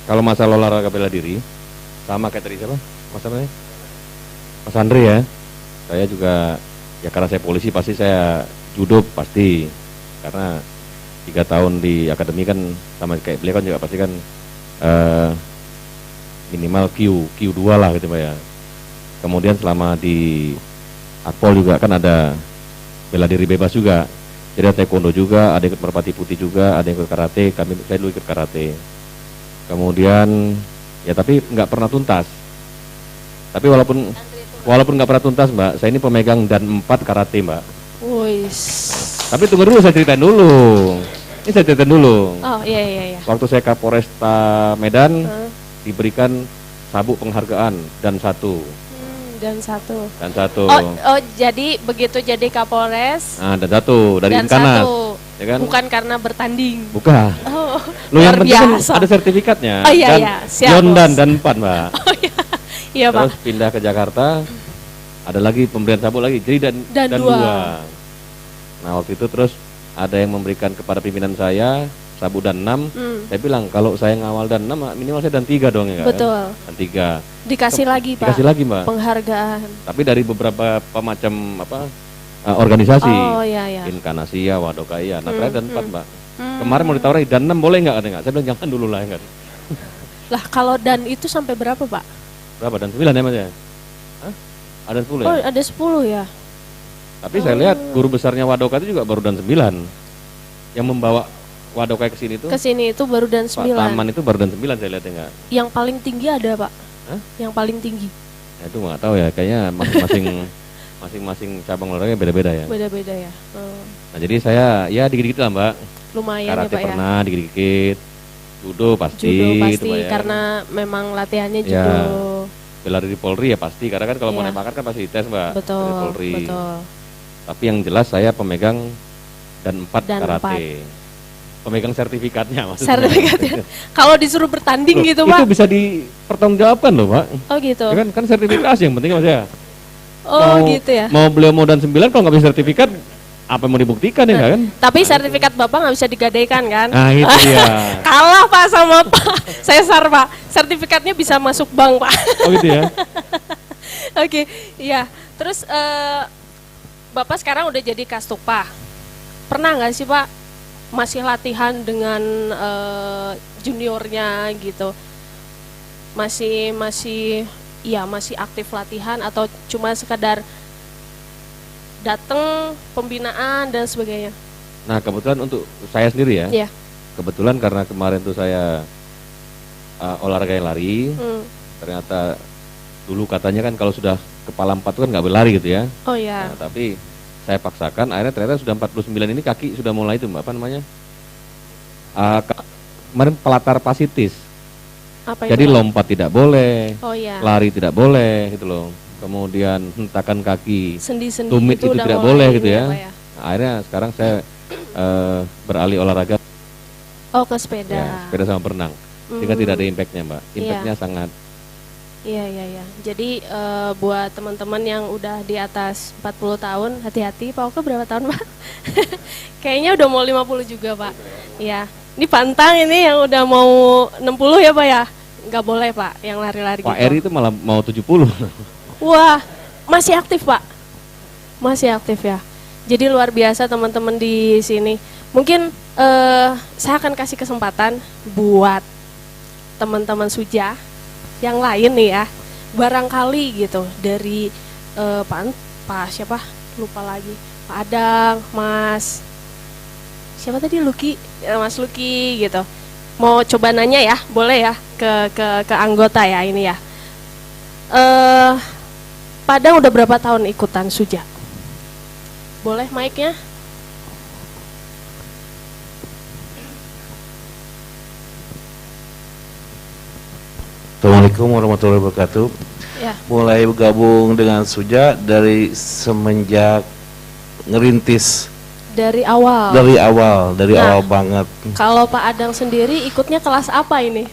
kalau masalah olahraga bela diri sama kayak tadi siapa? Mas namanya? Mas Andre ya. Saya juga ya karena saya polisi pasti saya judo pasti, karena 3 tahun di akademi kan sama kayak beliau kan juga pasti kan minimal Q2 lah gitu Mbak ya. Kemudian selama di Akpol juga kan ada bela diri bebas juga, jadi ada taekwondo juga, ada ikut merpati putih juga, ada yang ikut karate, saya dulu ikut karate. Kemudian ya tapi nggak pernah tuntas. Tapi walaupun nggak pernah tuntas Mbak, saya ini pemegang dan 4 karate Mbak. Wih. Tapi tunggu dulu, saya ceritain dulu. Ini saya ceritain dulu. Oh iya. Waktu saya Kapolresta Medan diberikan sabuk penghargaan dan satu. Dan satu. Oh jadi begitu jadi Kapolres. Nah, dan satu dari Inkanas. Ya kan? Bukan karena bertanding. Bukan. Oh, Lo yang penting kan biasa. ada sertifikatnya. Oh iya, dan iya. Siap, Yondan Bos. dan Pan, Mbak. Oh iya. Iya, Pak. Terus pindah ke Jakarta. Ada lagi pemberian sabuk lagi, jadi dan dua. Nah, waktu itu terus ada yang memberikan kepada pimpinan saya sabuk dan 6. Saya bilang kalau saya ngawal dan 6 minimal saya dan 3 dong ya kan. Betul. Dan 3. Dikasih lagi, Pak. Dikasih lagi, Mbak. Penghargaan. Tapi dari beberapa macam organisasi. Oh iya. Inkanasiya, Wadokaya, nah terakhir dan 4, Mbak. Kemarin mau ditawari dan 6 boleh nggak? Saya bilang jangan dulu lah ya kan. Lah kalau dan itu sampai berapa, Pak? Berapa? Dan 9 ya Mas ya? Hah? Ada 10 ya? Oh, ada 10 ya. Tapi saya lihat guru besarnya Wadoka itu juga baru dan 9. Yang membawa Wadoka ke sini itu. Ke sini itu baru dan 9. Pak Taman itu baru dan 9 saya lihat ya enggak. Yang paling tinggi ada, Pak? Hah? Yang paling tinggi. Ya, itu nggak tahu ya, kayaknya masing-masing cabang olahraga beda-beda ya. Beda-beda ya. Nah, jadi saya ya dikit-dikit lah, Mbak. Lumayan Karate ya, Pak pernah dikit-dikit. Judo pasti. Judo pasti itu, Pak, ya. karena memang latihannya judo. Ya. Bela diri Polri ya pasti, karena kan kalau mau Iya. nembakan kan pasti dites, Mbak. Betul, Dari Polri. betul. Tapi yang jelas saya pemegang dan 4 Dan karate. Pemegang sertifikatnya maksudnya. Sertifikatnya. Kalau disuruh bertanding Loh, gitu, itu Pak. bisa dipertanggungjawabkan loh, Pak. Oh gitu. Ya kan sertifikasi yang penting Mas ya. Oh gitu ya. Mau beliau mau dan 9 kalau nggak bisa sertifikat apa yang mau dibuktikan ya nggak kan? Tapi sertifikat Bapak nggak bisa digadaikan kan? Nah itu ya. Kalah Pak sama Pak Cesar, Pak. Sertifikatnya bisa masuk bank, Pak. Oh gitu ya. Oke, iya. Terus Bapak sekarang udah jadi Kastupa. Pernah nggak sih, Pak, masih latihan dengan juniornya gitu? Masih aktif latihan atau cuma sekedar datang pembinaan dan sebagainya? Nah kebetulan untuk saya sendiri ya. Iya. Kebetulan karena kemarin tuh saya olahraga lari. Ternyata dulu katanya kan kalau sudah kepala 4 tuh kan nggak berlari gitu ya. Oh iya. Nah, tapi saya paksakan, akhirnya ternyata sudah 49 ini kaki sudah mulai itu, Mbak, apa namanya? Kemarin pelatar pasitis. Apa Jadi itu, Pak? lompat tidak boleh, Oh iya. lari tidak boleh gitu loh. Kemudian hentakan kaki, Sendi-sendi tumit itu itu udah tidak mulai boleh ini gitu ya. ya, Pak, ya? Nah, akhirnya sekarang saya beralih olahraga Oh ke sepeda. ya, sepeda sama berenang. Sehingga tidak ada impactnya, Mbak. Impactnya sangat. Iya. Jadi buat teman-teman yang udah di atas 40 tahun, hati-hati. Pak Oke berapa tahun, Pak? Kayaknya udah mau 50 juga, Pak. Iya. Ini pantang ini yang udah mau 60 ya, Pak ya? Nggak boleh, Pak, yang lari-lari Pak gitu. Eri itu malah mau 70. Wah, masih aktif, Pak. Masih aktif ya. Jadi luar biasa teman-teman di sini. Mungkin saya akan kasih kesempatan buat teman-teman Suja yang lain nih ya, barangkali gitu dari Pak siapa lupa lagi, Pak Adang, Mas siapa tadi, Lucky, Mas Lucky gitu, mau coba nanya ya, boleh ya ke anggota ya ini ya. Pak Adang udah berapa tahun ikutan Suja? Boleh mic-nya? Assalamualaikum warahmatullahi wabarakatuh. Ya. Mulai bergabung dengan Suja dari semenjak ngerintis. Dari awal. Dari awal banget. Kalau Pak Adang sendiri ikutnya kelas apa ini?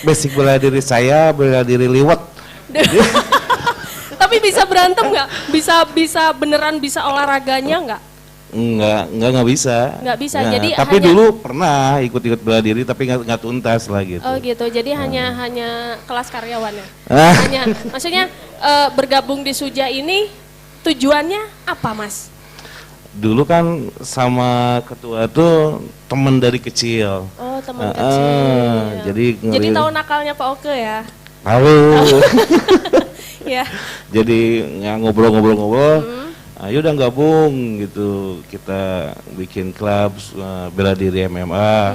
Basic bela diri saya, bela diri liwat. Tapi bisa berantem nggak? Bisa beneran bisa olahraganya nggak? Nggak bisa. Nggak bisa, Nah, jadi tapi hanya- dulu pernah ikut-ikut bela diri tapi nggak tuntas lah gitu. Oh gitu, jadi hanya kelas karyawan ya? Ah. Maksudnya bergabung di Suja ini tujuannya apa, Mas? Dulu kan sama ketua tuh temen dari kecil. Oh, teman kecil. Jadi tahu nakalnya Pak Oke ya? Tahu. Ya. Jadi ngobrol-ngobrol. Ayo udah gabung gitu, kita bikin klub bela diri MMA.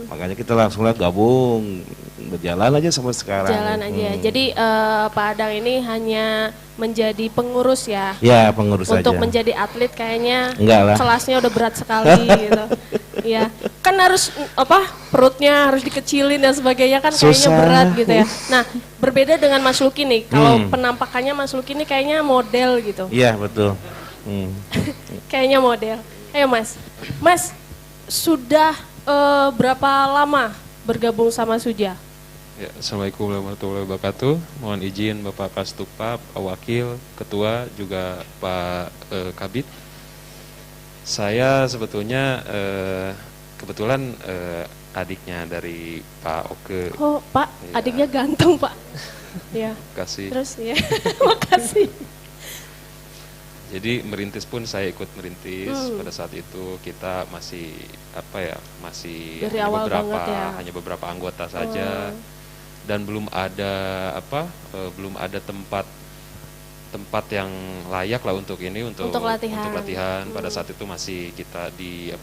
Makanya kita langsung lah gabung, berjalan aja sampai sekarang. Jalan aja. Jadi Pak Adang ini hanya menjadi pengurus ya? Ya, pengurus aja. Untuk menjadi atlet kayaknya enggak lah. Kelasnya udah berat sekali gitu. Iya, kan harus perutnya harus dikecilin dan sebagainya kan kayaknya Susah. berat gitu ya. Nah, berbeda dengan Mas Luki nih. Kalau penampakannya Mas Luki nih kayaknya model gitu. Iya, betul. Kayaknya model. Ayo Mas. Mas, sudah berapa lama bergabung sama Suja? Ya, Assalamualaikum warahmatullahi wabarakatuh. Mohon izin Bapak Kastupa, Pak Wakil, Ketua, juga Pak Kabid. Saya sebetulnya kebetulan adiknya dari Pak Oke. Oh Pak, ya. Adiknya ganteng Pak. Ya. Kasih. Terus ya, makasih. Jadi merintis pun saya ikut merintis pada saat itu. Kita masih masih dari awal banget ya. Hanya beberapa anggota saja dan belum ada belum ada tempat yang layak lah untuk ini untuk latihan. Pada saat itu masih kita di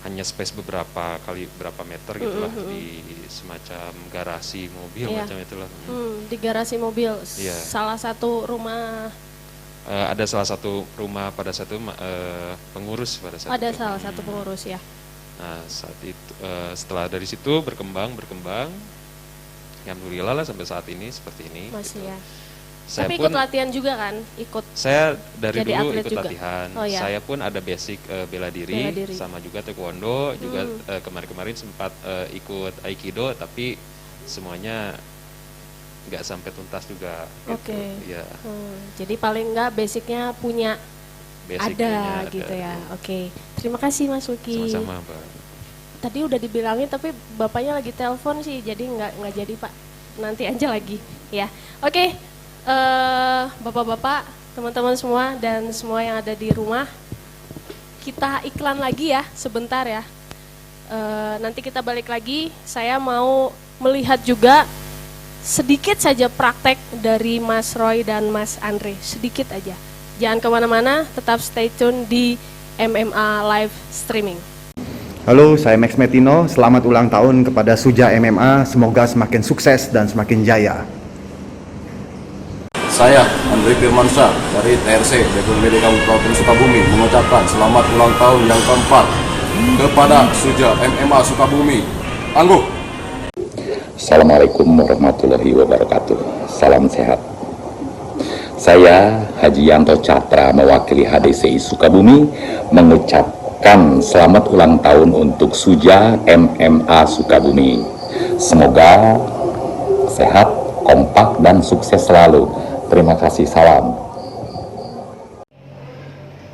hanya space berapa meter gitulah di semacam garasi mobil macam itulah. Di garasi mobil. Yeah. Salah satu rumah. Ada salah satu rumah pada saat itu pengurus pada saat ada itu. Salah satu pengurus ya. Nah saat itu setelah dari situ berkembang, alhamdulillah lah sampai saat ini seperti ini. Masih gitu. ya. Saya tapi pun, ikut latihan juga kan? Saya dari jadi dulu ikut juga? latihan. Oh, ya. Saya pun ada basic bela diri, sama juga taekwondo, juga kemarin-kemarin sempat ikut aikido, tapi semuanya nggak sampai tuntas juga. Oke. Gitu. Ya. Jadi paling nggak basicnya punya ada gitu ya. Oke. Terima kasih Mas Luki. Sama-sama Pak. Tadi udah dibilangin tapi bapaknya lagi telepon sih, jadi nggak jadi Pak. Nanti aja lagi ya. Oke. Bapak-bapak, teman-teman semua dan semua yang ada di rumah, kita iklan lagi ya sebentar ya. Nanti kita balik lagi. Saya mau melihat juga sedikit saja praktek dari Mas Roy dan Mas Andre, sedikit aja. Jangan kemana-mana, tetap stay tune di MMA Live Streaming. Halo, saya Max Metino. Selamat ulang tahun kepada Suja MMA. Semoga semakin sukses dan semakin jaya. Saya, Andre Firmansyah dari TRC, BPBD Kabupaten Sukabumi, mengucapkan selamat ulang tahun yang keempat kepada Suja MMA Sukabumi. Tangguh! Assalamualaikum warahmatullahi wabarakatuh. Salam sehat. Saya Haji Yanto Catra mewakili HDCI Sukabumi mengucapkan selamat ulang tahun untuk Suja MMA Sukabumi. Semoga sehat, kompak, dan sukses selalu. Terima kasih, salam.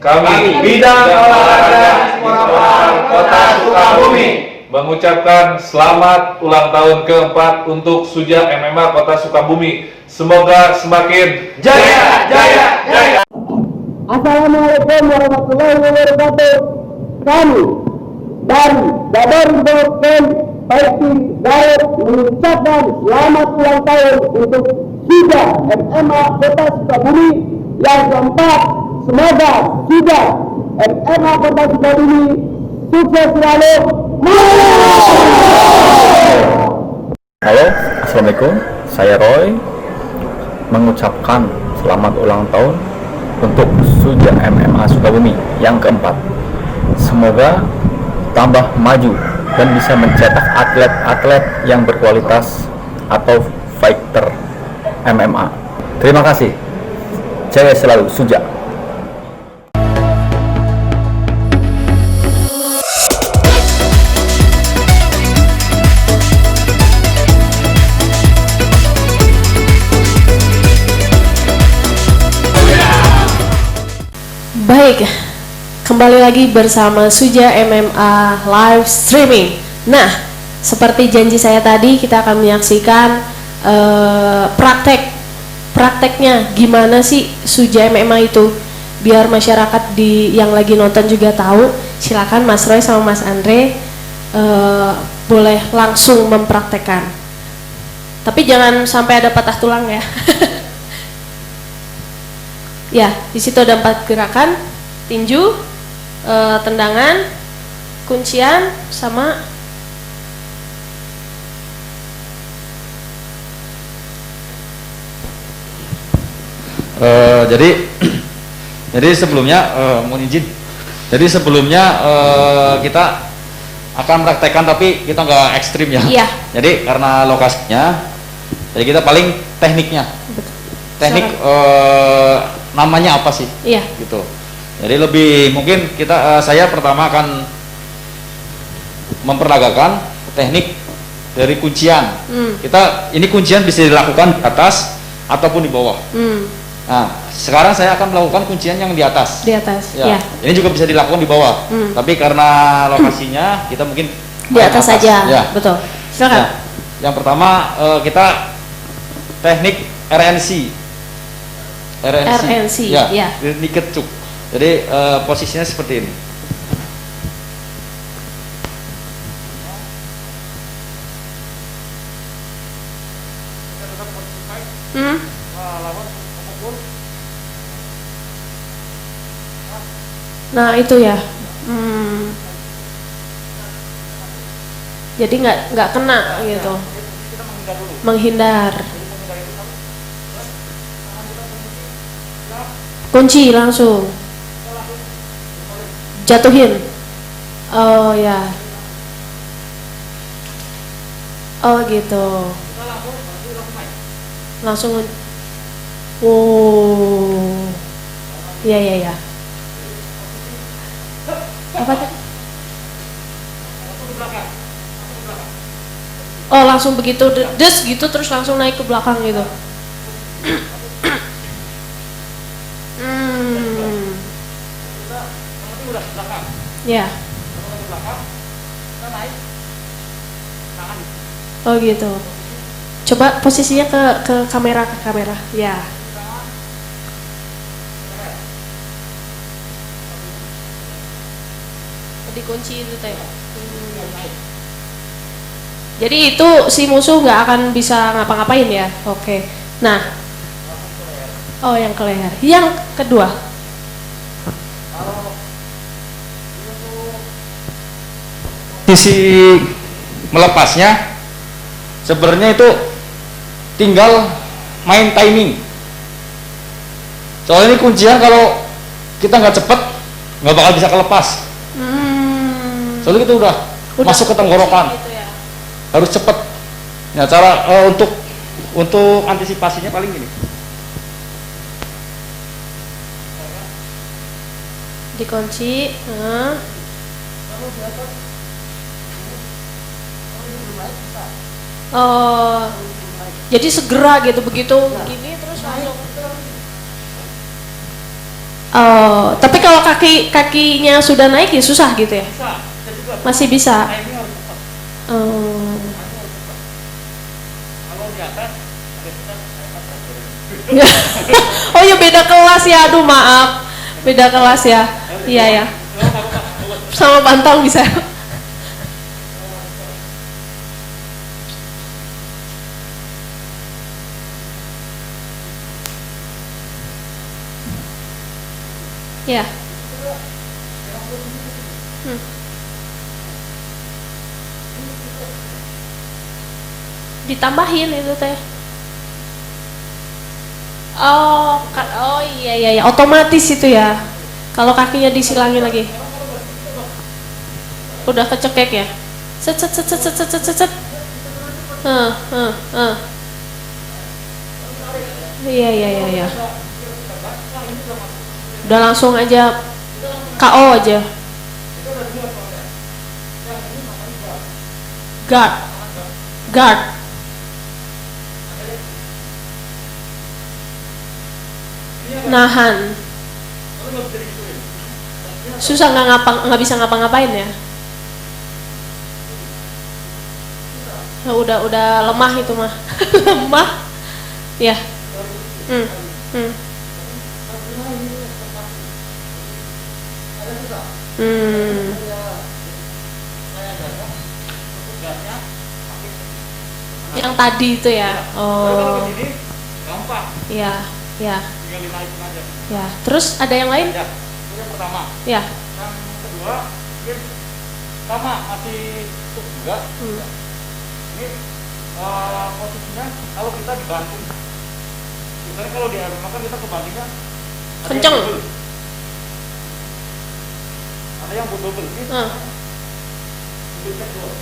Kami Bidang Olahraga Sportpar Kota Sukabumi mengucapkan selamat ulang tahun keempat untuk Suja MMA Kota Sukabumi. Semoga semakin jaya, jaya, jaya. Assalamualaikum warahmatullahi wabarakatuh. Kami dari Badan Bokpen Fighting Garut mengucapkan selamat ulang tahun untuk Suja MMA Kota Sukabumi yang keempat. Semoga Suja MMA Kota Sukabumi sukses selalu. Halo, Assalamualaikum. Saya Roy mengucapkan selamat ulang tahun untuk Suja MMA Sukabumi yang keempat. Semoga tambah maju dan bisa mencetak atlet-atlet yang berkualitas atau fighter MMA. Terima kasih. Jaya selalu Suja. Baik, kembali lagi bersama Suja MMA Live Streaming. Nah, seperti janji saya tadi, kita akan menyaksikan prakteknya gimana sih Suja MMA itu, biar masyarakat yang lagi nonton juga tahu. Silakan Mas Roy sama Mas Andre boleh langsung mempraktekkan, tapi jangan sampai ada patah tulang ya. Ya, di situ ada 4 gerakan: tinju, tendangan, kuncian, sama Jadi sebelumnya mohon izin. Jadi sebelumnya kita akan praktekkan tapi kita nggak ekstrim ya. Iya. Jadi karena lokasinya, jadi kita paling tekniknya. Teknik namanya apa sih? Iya. Gitu. Jadi lebih mungkin saya pertama akan memperagakan teknik dari kuncian. Ini kuncian bisa dilakukan di atas ataupun di bawah. Nah, sekarang saya akan melakukan kuncian yang di atas. Di atas. Ya. Ini juga bisa dilakukan di bawah. Tapi karena lokasinya kita mungkin di atas saja. Ya. Betul. Silakan. Ya. Yang pertama kita teknik RNC. RNC. Ya. Ya. Ini kecuk. Jadi posisinya seperti ini. Nah itu ya. Jadi nggak kena gitu. Menghindar. Kunci langsung. Jatuhin. Oh ya. Oh gitu. Langsung. Oh. Iya iya ya. Apa tadi? Oh langsung begitu des gitu terus langsung naik ke belakang gitu. Ya. Oh gitu. Coba posisinya ke kamera ya. Dikunci itu teh. Jadi itu si musuh nggak akan bisa ngapa-ngapain ya. Oke. Nah. Oh yang ke leher. Yang kedua. Sisi melepasnya sebenarnya itu tinggal main timing. Soalnya ini kuncian kalau kita nggak cepet nggak bakal bisa kelepas. Soalnya kita udah masuk ke tenggorokan. Gitu ya. Harus cepet. Nah cara untuk antisipasinya paling gini. Dikunci. Oh, jadi segera gitu begitu gini terus langsung. Oh, tapi kalau kakinya sudah naik ya susah gitu ya? Masih bisa. Oh. Oh ya beda kelas ya, aduh maaf, beda kelas ya. Iya ya. Sama pantang bisa. Ya. Ditambahin itu teh. Oh iya, otomatis itu ya. Kalau kakinya disilangin lagi. Udah kecekek ya. Set. Iya. Udah langsung aja KO aja. Guard. Nahan. Susah nggak bisa ngapa-ngapain ya. Udah lemah itu mah. Lemah. Ya. Yang tadi itu ya. Oh. Iya. Ya. Terus ada yang lain? Yang pertama. Ya. Yang kedua, sama masih tutup juga. Ini posisinya kalau kita dibantu. Misalnya kalau di MMA kan kita kebandingan Kenceng. Ada yang buat double hit, double take down.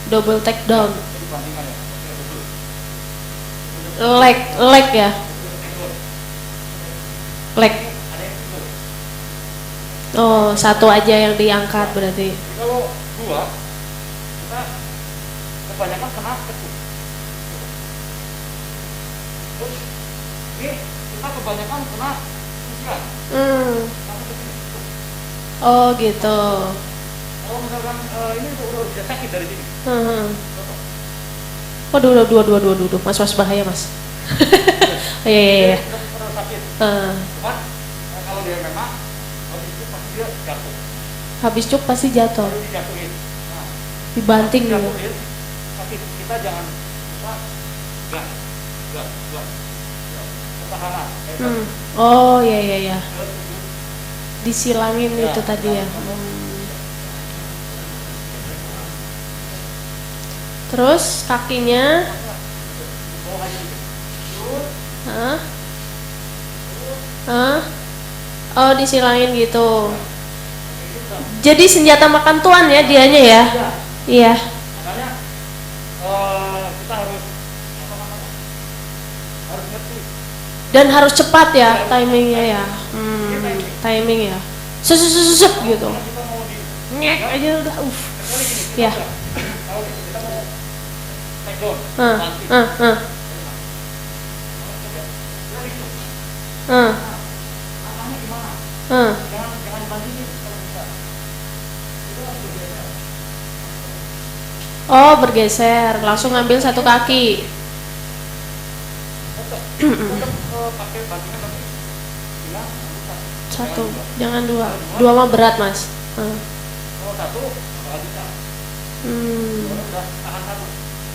Double take down. Jadi bandingan ya, double. Leg ya. Leg. Oh, satu aja yang diangkat berarti. Kalau dua, kita kebanyakan kena tekuk. Terus ini kita kebanyakan kena kuncian. Oh gitu. Kalau misalkan ini udah sakit dari sini. Oh dua, mas bahaya mas. Iya. Terus sakit. Cuman kalau dia memang habis itu pasti dia jatuh. Habis cuk pasti jatuh. Baru dijatuhin. Nah, dibanting gitu. Jatuhin, sakit. Kita jangan lupa gas. Pertahanan. Oh iya. Disilangin itu tadi ya. Terus kakinya oh disilangin gitu. Jadi senjata makan tuan ya dianya ya. Iya. Makanya kita harus ngerti. Dan harus cepat ya timingnya ya. Timing ya. Susut gitu. Ngek aja udah Ya. Oh bergeser, langsung ngambil satu kaki. Satu, jangan dua. Dua mah berat mas.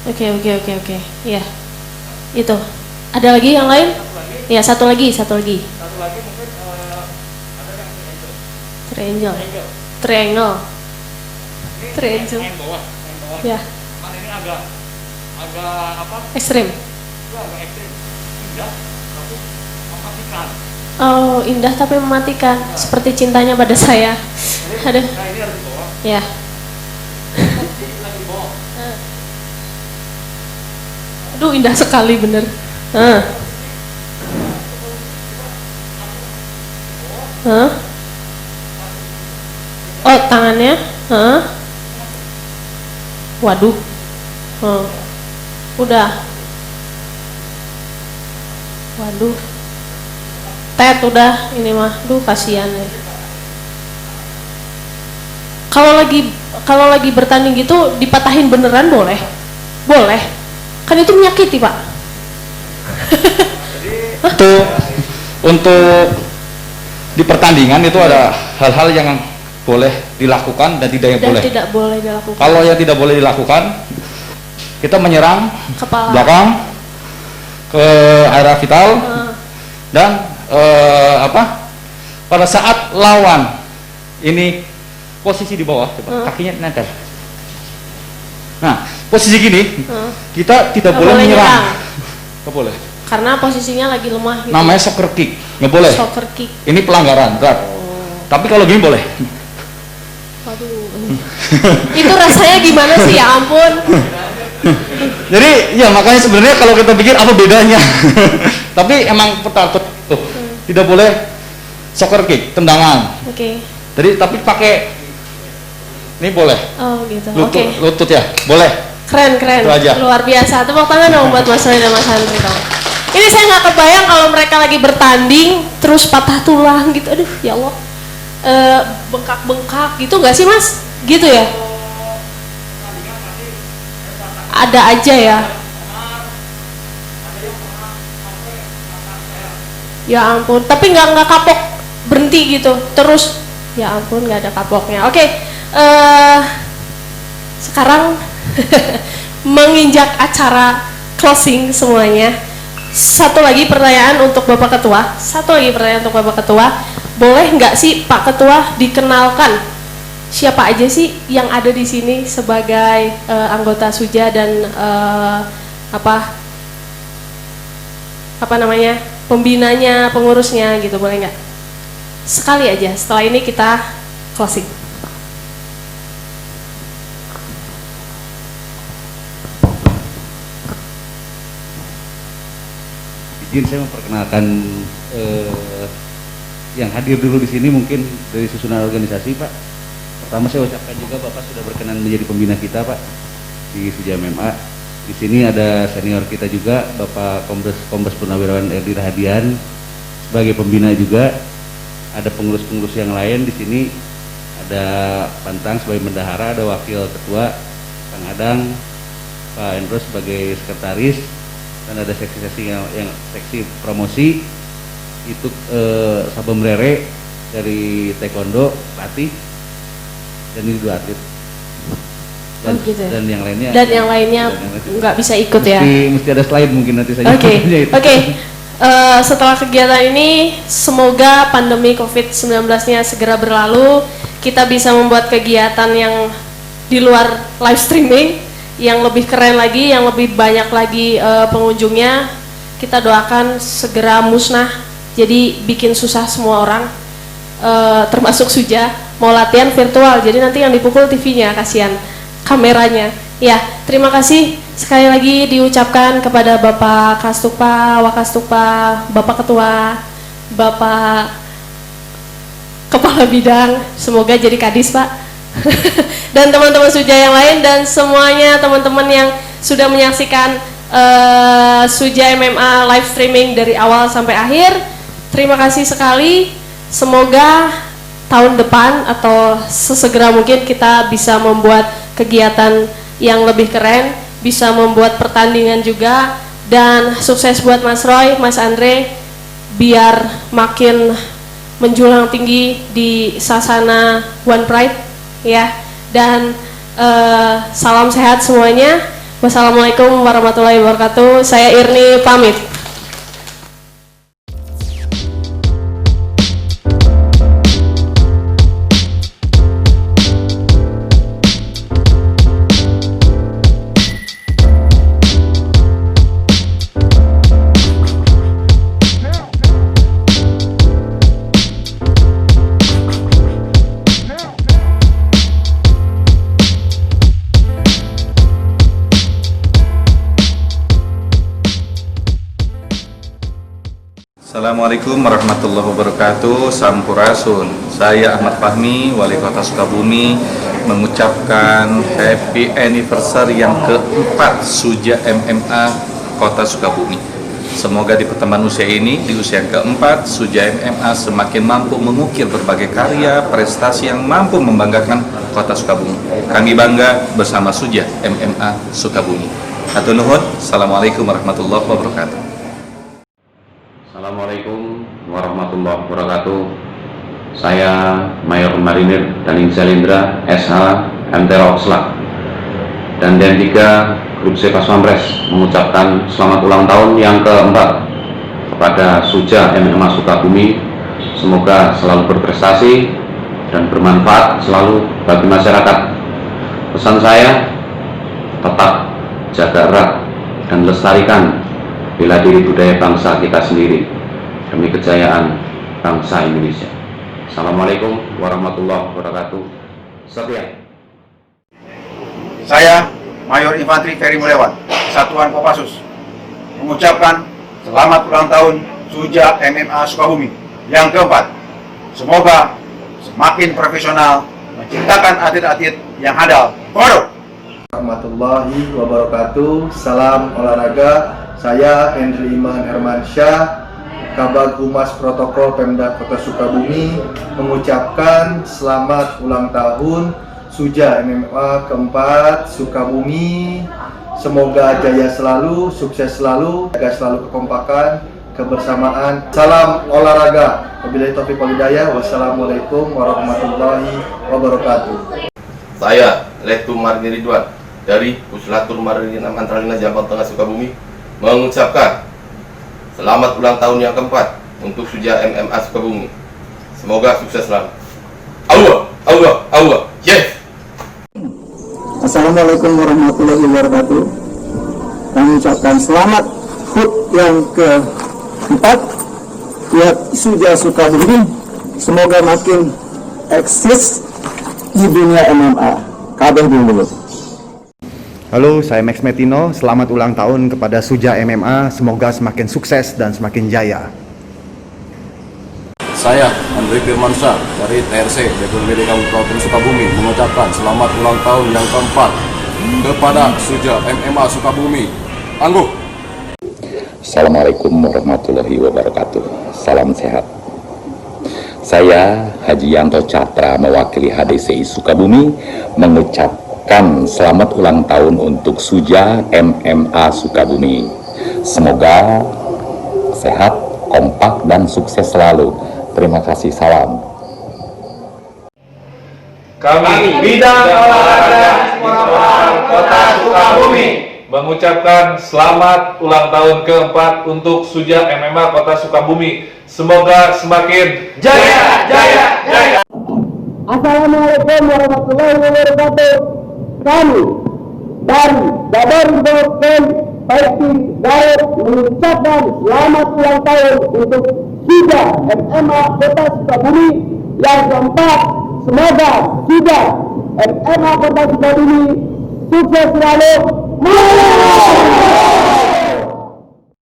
Oke. Ya, itu. Ada lagi yang lain? Ya satu lagi. Satu lagi mungkin ada yang triangle. Yang bawah. Ya. Kan ini agak apa? Ekstrim. Itu agak ekstrim. Indah, tapi mematikan. Oh indah tapi mematikan. Seperti cintanya pada saya. Ada. Nah ini harus di bawah. Ya. Lagi di bawah. Aduh indah sekali bener. Oh tangannya. Waduh. Udah. Waduh. Tet udah ini mah. Duh kasihan ya. Kalau lagi bertanding gitu dipatahin beneran boleh? Boleh. Kan itu menyakiti, Pak. Untuk di pertandingan itu ada hal-hal yang boleh dilakukan dan tidak yang boleh. Tidak boleh dilakukan. Kalau yang tidak boleh dilakukan, kita menyerang kepala belakang ke area vital dan pada saat lawan ini posisi di bawah, coba kakinya nempel. Nah, posisi gini kita tidak boleh menyerang. Nggak boleh. Karena posisinya lagi lemah. Gitu. Namanya soccer kick, nggak boleh. Soccer kick. Ini pelanggaran berat. Tapi kalau gini boleh. Waduh. Itu rasanya gimana sih ya ampun. Jadi ya makanya sebenarnya kalau kita pikir apa bedanya. Tapi emang tuh tidak boleh soccer kick, tendangan. Oke. Jadi tapi pakai ini boleh. Oh gitu. Lutut ya, boleh. Keren. Itu aja. Luar biasa. Tepuk tangan dong buat Mas Roy dan Mas Andri dong. Ini saya nggak kebayang kalau mereka lagi bertanding terus patah tulang gitu. Aduh, ya Allah. Bengkak-bengkak gitu nggak sih Mas? Gitu ya? Ada aja ya. Ya ampun. Tapi nggak kapok berhenti gitu. Terus ya ampun nggak ada kapoknya. Oke. Sekarang menginjak acara closing semuanya. Satu lagi pertanyaan untuk Bapak Ketua. Boleh nggak sih Pak Ketua dikenalkan siapa aja sih yang ada di sini sebagai anggota Suja dan pembinanya, pengurusnya gitu, boleh nggak? Sekali aja, setelah ini kita closing. Izin saya memperkenalkan yang hadir dulu di sini mungkin dari susunan organisasi, Pak. Pertama saya ucapkan juga Bapak sudah berkenan menjadi pembina kita, Pak, di Suja MMA. Di sini ada senior kita juga, Bapak Kombes Purnawirawan Erdi Rahadian sebagai pembina juga. Ada pengurus-pengurus yang lain di sini, ada Pantang sebagai bendahara, ada wakil ketua, Kang Adang, Pak Endro sebagai sekretaris, dan ada seksi-seksi yang seksi promosi itu Sabem Rere dari taekwondo pelatih, dan ini 2 atlet dan, gitu ya? dan yang lainnya nggak bisa ikut ya, mesti ada slide mungkin nanti saja. Oke. Setelah kegiatan ini semoga pandemi COVID-19-nya segera berlalu, kita bisa membuat kegiatan yang di luar live streaming yang lebih keren lagi, yang lebih banyak lagi pengunjungnya. Kita doakan segera musnah, jadi bikin susah semua orang, termasuk Suja mau latihan virtual, jadi nanti yang dipukul TV-nya, kasihan kameranya. Ya, terima kasih sekali lagi diucapkan kepada Bapak Kastupa, Wakastupa, Bapak Ketua, Bapak Kepala Bidang, semoga jadi kadis, Pak. Dan teman-teman Suja yang lain, dan semuanya teman-teman yang sudah menyaksikan Suja MMA live streaming dari awal sampai akhir. Terima kasih sekali. Semoga tahun depan atau sesegera mungkin kita bisa membuat kegiatan yang lebih keren, bisa membuat pertandingan juga, dan sukses buat Mas Roy, Mas Andre, biar makin menjulang tinggi di sasana One Pride ya. Dan salam sehat semuanya. Wassalamualaikum warahmatullahi wabarakatuh. Saya Irni pamit. Assalamualaikum warahmatullahi wabarakatuh. Sampurasun. Saya Ahmad Fahmi, Wali Kota Sukabumi, mengucapkan happy anniversary yang ke-4 Suja MMA Kota Sukabumi. Semoga di pertemuan usia ini, di usia yang ke-4, Suja MMA semakin mampu mengukir berbagai karya, prestasi yang mampu membanggakan Kota Sukabumi. Kami bangga bersama Suja MMA Sukabumi. Hatur nuhun. Assalamualaikum warahmatullahi wabarakatuh. Assalamualaikum warahmatullahi wabarakatuh. Saya Mayor Marinir Daning Salindra, SH, MTRO Slak, dan D3 Grup C Paspampres mengucapkan selamat ulang tahun yang ke-4 kepada Suja MMA Sukabumi. Semoga selalu berprestasi dan bermanfaat selalu bagi masyarakat. Pesan saya, tetap jaga erat dan lestarikan bela diri budaya bangsa kita sendiri demi kejayaan bangsa Indonesia. Assalamualaikum warahmatullahi wabarakatuh. Sekian. Saya Mayor Infantri Ferry Mulyawan, Satuan Kopassus, mengucapkan selamat ulang tahun Suja MMA Sukabumi yang ke-4. Semoga semakin profesional, menciptakan atlet-atlet yang handal. Warahmatullahi wabarakatuh. Salam olahraga. Saya Hendri Iman Hermansyah, Kabag Humas Protokol Pemda Kota Sukabumi, mengucapkan selamat ulang tahun Suja MMA ke-4 Sukabumi. Semoga jaya selalu, sukses selalu, jaga selalu kekompakan, kebersamaan. Salam olahraga. Wabillahi taufiq wal hidayah. Wassalamualaikum warahmatullahi wabarakatuh. Saya Letu Marni Ridwan dari Puslatur Marina Mantralina Jampang Tengah Sukabumi mengucapkan selamat ulang tahun yang ke-4 untuk Suja MMA Sukabumi. Semoga sukses selalu. Allah, yes. Assalamualaikum warahmatullahi wabarakatuh. Kami ucapkan selamat HUT yang ke keempat buat Suja Sukabumi, semoga makin eksis di dunia MMA. Kabeh dulu. Halo, saya Max Metino. Selamat ulang tahun kepada Suja MMA. Semoga semakin sukses dan semakin jaya. Saya Andri Firmansyah dari TRC BPBD Kabupaten Sukabumi mengucapkan selamat ulang tahun yang keempat kepada Suja MMA Sukabumi. Tangguh. Assalamualaikum warahmatullahi wabarakatuh. Salam sehat. Saya Haji Yanto Catra mewakili HDCI Sukabumi mengucapkan selamat ulang tahun untuk Suja MMA Sukabumi. Semoga sehat, kompak, dan sukses selalu. Terima kasih, salam. Kami Bidang Olahraga Sportman Kota Sukabumi mengucapkan selamat ulang tahun keempat untuk Suja MMA Kota Sukabumi. Semoga semakin jaya, jaya, jaya. Assalamualaikum warahmatullahi wabarakatuh. Kami dari Badan Ken Fighting Diet mengucapkan selamat ulang tahun untuk Suja MMA Kota Sukabumi yang keempat. Semoga Suja MMA Kota Sukabumi sukses selalu.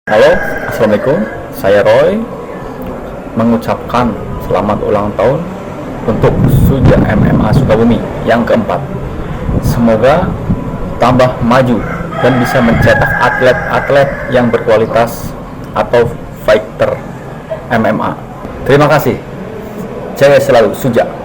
Halo, Assalamualaikum. Saya Roy mengucapkan selamat ulang tahun untuk Suja MMA Sukabumi yang keempat. Semoga tambah maju dan bisa mencetak atlet-atlet yang berkualitas atau fighter MMA. Terima kasih. Jaya selalu Suja.